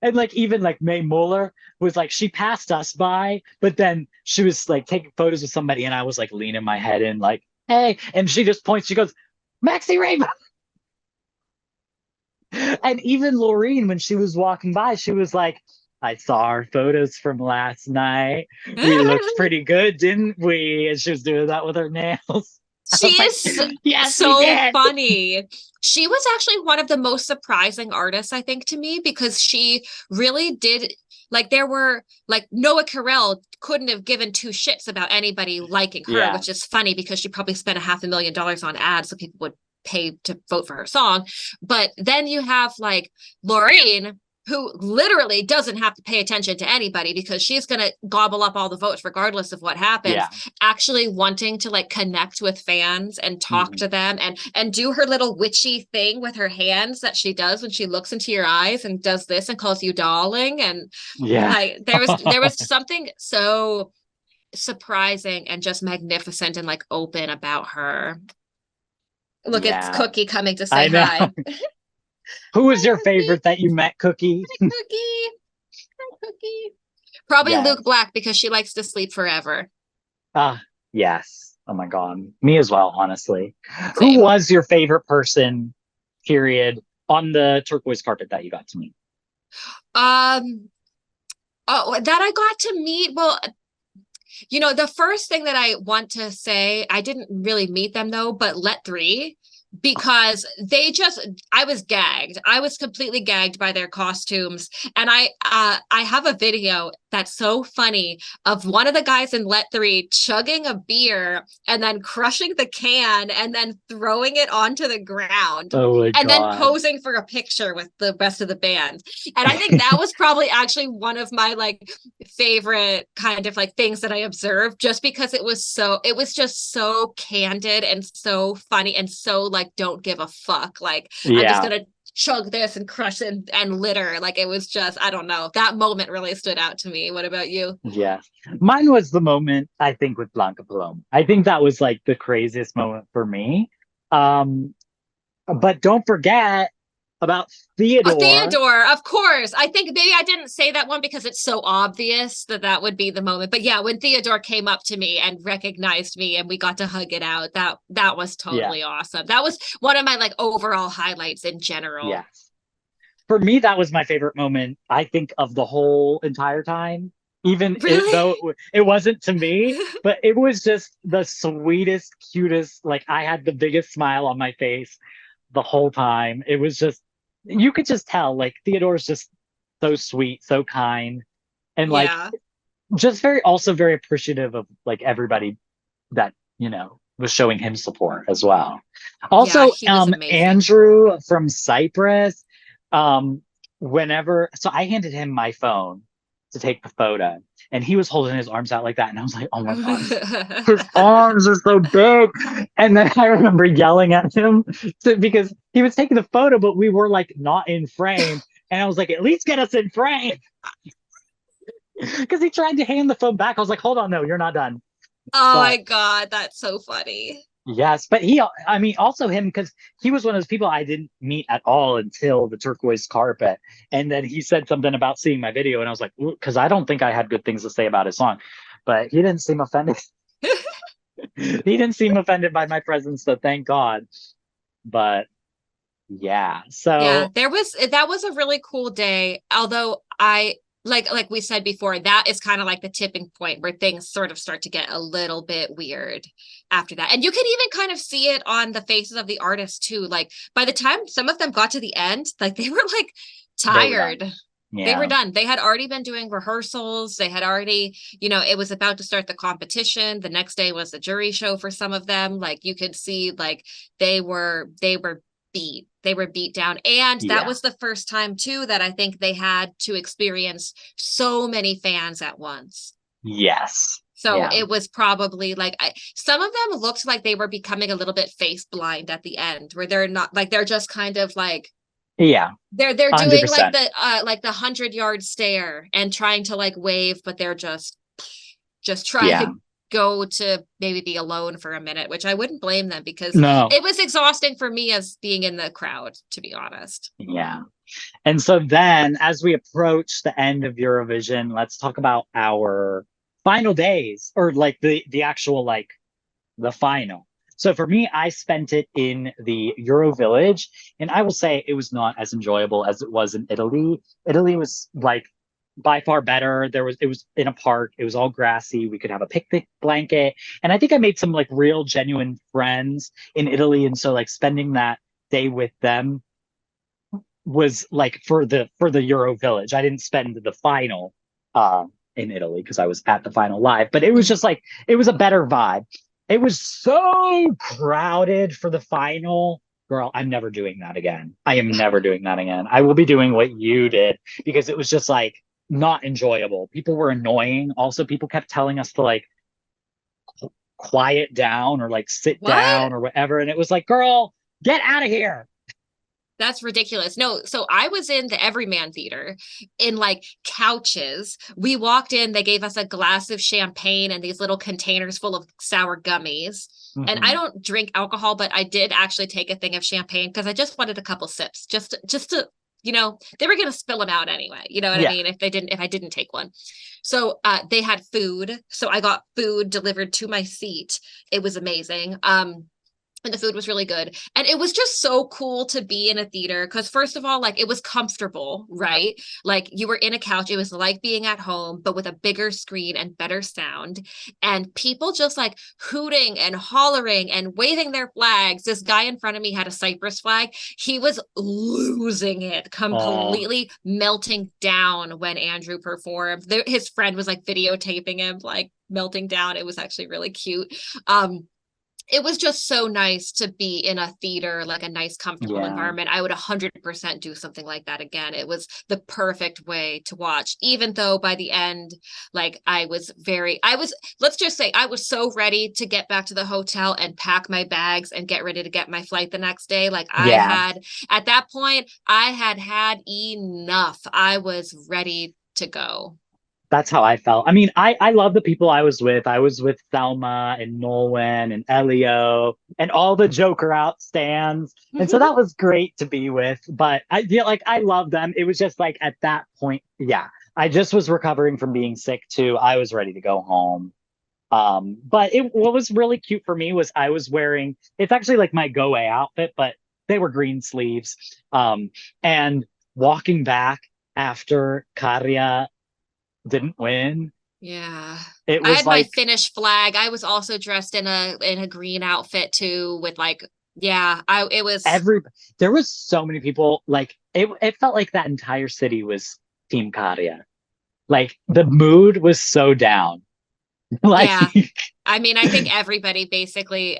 And like even like May Muller was like, she passed us by, but then she was like taking photos with somebody, and I was like leaning my head in, like, hey, and she just points, she goes, Maxxy Rainbow. And even Laureen, when she was walking by, she was like, I saw our photos from last night. We looked pretty good, didn't we? And she was doing that with her nails. I She was like, is yes, we so did. funny. She was actually one of the most surprising artists, I think, to me, because she really did, like, there were like 𝗏𝗏𝘆𝘆 couldn't have given two shits about anybody liking her, Yeah. which is funny because she probably spent $500,000 on ads so people would pay to vote for her song. But then you have like Lorraine, who literally doesn't have to pay attention to anybody because she's going to gobble up all the votes regardless of what happens, Yeah. actually wanting to like connect with fans and talk Mhm. to them and do her little witchy thing with her hands that she does when she looks into your eyes and does this and calls you darling. And Yeah. like there was something so surprising and just magnificent and like open about her. Look, it's Yeah. Cookie coming to say I know. hi. Who was Hi, your Cookie. favorite that you met, Cookie? Hi, Cookie. Hi, Cookie. Probably Luke Yes. Black because she likes to sleep forever. Ah, yes. Oh my God. Me as well, honestly. Who Same. was your favorite person, period, on the turquoise carpet that you got to meet? Um, oh, that I got to meet. Well, the first thing that I want to say, I didn't really meet them though, but 𝗏𝗏𝘅𝘆, because I was gagged. I was completely gagged by their costumes. And I have a video that's so funny of one of the guys in 𝗏𝗏𝘅𝘆 chugging a beer and then crushing the can and then throwing it onto the ground Oh my and then God. posing for a picture with the rest of the band. And I think that was probably actually one of my like favorite kind of like things that I observed, just because it was just so candid and so funny and so like don't give a fuck. Like I'm just Yeah. gonna chug this and crush it and litter. Like it was just, I don't know. That moment really stood out to me. What about you? Yeah. Mine was the moment, I think, with Blanca Paloma. I think that was like the craziest moment for me. Um, but don't forget about Oh, Theodore. Theodore, of course. I think maybe I didn't say that one because it's so obvious that that would be the moment. But yeah, when Theodore came up to me and recognized me and we got to hug it out, that was Yeah. totally awesome. That was one of my like overall highlights in general. Yes. For me, that was my favorite moment, I think, of the whole entire time. Really? Though it wasn't to me, but it was just the sweetest, cutest. Like I had the biggest smile on my face the whole time. It was just, you could just tell, like Theodore's just so sweet, so kind, and like Yeah. just also very appreciative of like everybody that, was showing him support as well. Yeah, Also, he was amazing. Andrew from Cyprus. so I handed him my phone to take the photo, and he was holding his arms out like that, and I was like, oh my God, his arms are so big. And then I remember yelling at him because he was taking the photo, but we were like not in frame. And I was like, at least get us in frame. Because he tried to hand the phone back. I was like, hold on, no, you're not done. Oh my But God, that's so funny. yes, but I mean, also him, because he was one of those people I didn't meet at all until the turquoise carpet. And then he said something about seeing my video, and I was like, because I don't think I had good things to say about his song. But he didn't seem offended. He didn't seem offended by my presence, so thank God. But yeah, Yeah, so that was a really cool day. Although I like we said before, that is kind of like the tipping point where things sort of start to get a little bit weird after that. And you can even kind of see it on the faces of the artists too. Like by the time some of them got to the end, like they were like they were done. tired. They were Yeah. done. They had already been doing rehearsals. They had already, it was about to start the competition. The next day was the jury show for some of them. Like you could see like they were beat. They were beat down. And that Yeah. was the first time too that I think they had to experience so many fans at once. Yes. So Yeah. it was probably like some of them looked like they were becoming a little bit face blind at the end, where they're not like they're just kind of like Yeah. they're doing 100%. like the 100-yard stare and trying to like wave, but they're just trying Yeah. to go to maybe be alone for a minute, which I wouldn't blame them because No. it was exhausting for me as being in the crowd, to be honest. Yeah. And so then, as we approach the end of Eurovision, let's talk about our final days, or like the actual like the final. So for me, I spent it in the Euro Village, and I will say it was not as enjoyable as it was in Italy. Italy was like by far better. It was in a park. It was all grassy. We could have a picnic blanket, and I think I made some like real genuine friends in Italy. And so like spending that day with them was like for the Euro Village. I didn't spend the final in Italy because I was at the final live, but it was just like it was a better vibe. It was so crowded for the final. Girl, I'm never doing that again. I am never doing that again. I will be doing what you did because it was just like not enjoyable. People were annoying. Also, people kept telling us to like quiet down or like sit What? down or whatever. And it was like, girl, get out of here. That's ridiculous. No, so I was in the Everyman Theater in like couches. We walked in, they gave us a glass of champagne and these little containers full of sour gummies. And I Mhm. don't drink alcohol, but I did actually take a thing of champagne because I just wanted a couple sips, just to, they were gonna spill them out anyway. You know what I Yeah. mean? If I didn't take one. So they had food. So I got food delivered to my seat. It was amazing. And the food was really good. And it was just so cool to be in a theater because, first of all, like it was comfortable, right? Like you were in a couch. It was like being at home, but with a bigger screen and better sound. And people just like hooting and hollering and waving their flags. This guy in front of me had a Cyprus flag. He was losing it, Oh, completely melting down when Andrew performed. His friend was like videotaping him, like melting down. It was actually really cute. It was just so nice to be in a theater, like a nice, comfortable yeah. environment. I would 100% do something like that again. It was the perfect way to watch, even though by the end, like let's just say I was so ready to get back to the hotel and pack my bags and get ready to get my flight the next day. Like Yeah. at that point, I had enough. I was ready to go. That's how I felt. I mean, I love the people I was with. I was with Thelma and Nolan and Elio and all the Joker out stands. And so that was great to be with. But I feel like I love them. It was just like at that point, yeah. I just was recovering from being sick too. I was ready to go home. But what was really cute for me was I was wearing it's actually like my go away outfit, but they were green sleeves. And walking back after Karia didn't win. Yeah. It I was had my like Finnish flag. I was also dressed in a green outfit too with like yeah, I it was every there was so many people like it felt like that entire city was Team Karia. Like the mood was so down. Like yeah. I mean, I think everybody basically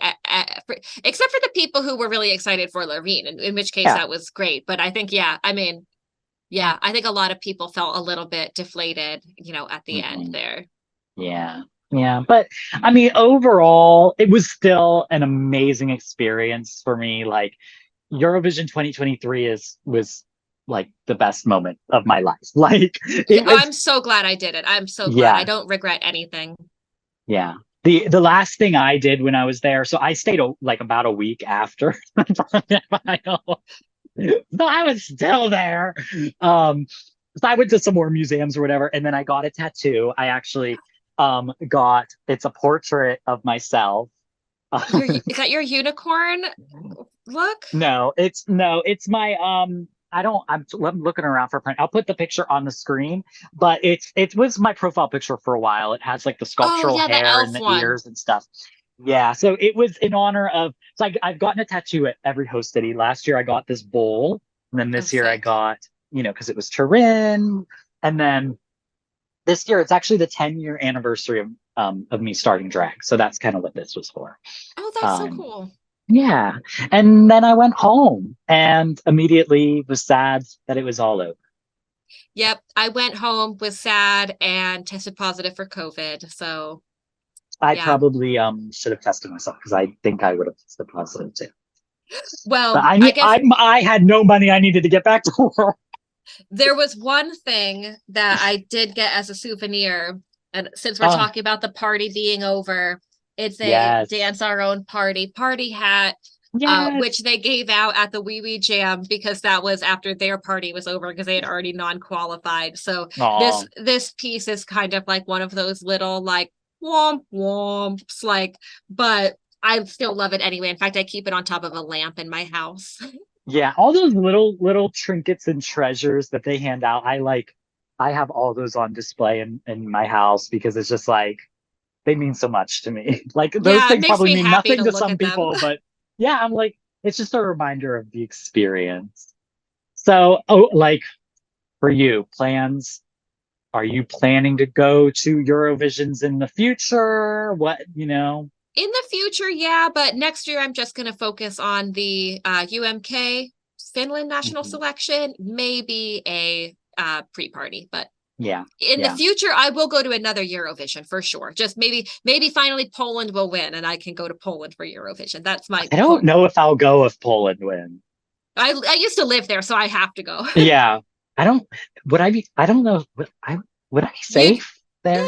except for the people who were really excited for Loreen, in which case yeah, that was great, but I think yeah, I mean Yeah, I think a lot of people felt a little bit deflated, at the end Mhm. there. Yeah. Yeah. But I mean, overall, it was still an amazing experience for me. Like Eurovision 2023 was like the best moment of my life. Like Yeah, it oh, was, I'm so glad I did it. I'm so glad. I yeah, don't regret anything. yeah. The last thing I did when I was there, so I stayed like about a week after the final. So I was still there. Um, so I went to some more museums or whatever, and then I got a tattoo. I actually got it's a portrait of myself. Is that your unicorn look? No, it's my I don't I'm looking around for a print. I'll put the picture on the screen, but it was my profile picture for a while. It has like the Oh sculptural yeah, the hair and elf the one. ears and stuff. Yeah, so it was in honor of so I've gotten a tattoo at every host city. Last year I got this bowl, and then Oh, this year I sick. got, because it was Turin, and then this year it's actually the 10-year anniversary of me starting drag. So that's kind of what this was for. Oh, that's so Um cool. yeah. And then I went home and immediately was sad that it was all over. Yep, I went home, was sad, and tested positive for COVID. So I yeah. probably should have tested myself because I think I would have tested positive too. But Well, I I need guess I had no money. I needed to get back to work. there was one thing that I did get as a souvenir, and since we're Oh, talking about the party being over, it's a yes. dance our own party hat, which Yes. they gave out at the Wee Wee Jam because that was after their party was over because they had already non-qualified. So this Oh, this piece is kind of like one of those little like womp womps, like, but I still love it anyway. In fact, I keep it on top of a lamp in my house. yeah. All those little trinkets and treasures that they hand out. I have all those on display in my house because it's just like they mean so much to me. Like those Yeah, it things makes probably me mean happy nothing to to look some at them. people, but yeah, I'm like, it's just a reminder of the experience. So, like for you, plans, are you planning to go to Eurovisions in the future? What? In the future, yeah, but next year I'm just going to focus on the UMK Finland national Mhm. selection, maybe a pre-party, but Yeah, in the yeah. future I will go to another Eurovision for sure. Just maybe finally Poland will win and I can go to Poland for Eurovision. That's my I don't hope. know if I'll go if Poland wins. I used to live there, so I have to go. Yeah, I don't. I don't know. Would I be You'd safe there?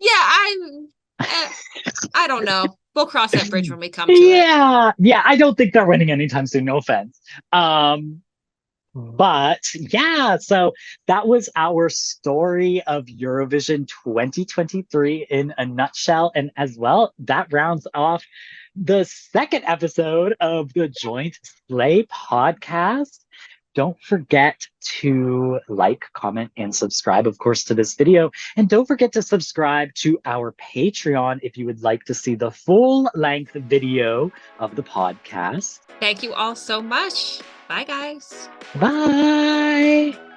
yeah, eh, I don't know. We'll cross that bridge when we come to it. Yeah, yeah. I don't think they're winning anytime soon. No offense. Um, But yeah, so that was our story of Eurovision 2023 in a nutshell. And as well, that rounds off the second episode of the Joint Slay podcast. Don't forget to like, comment, and subscribe, of course, to this video. And don't forget to subscribe to our Patreon if you would like to see the full length video of the podcast. Thank you all so much. Bye, guys. Bye.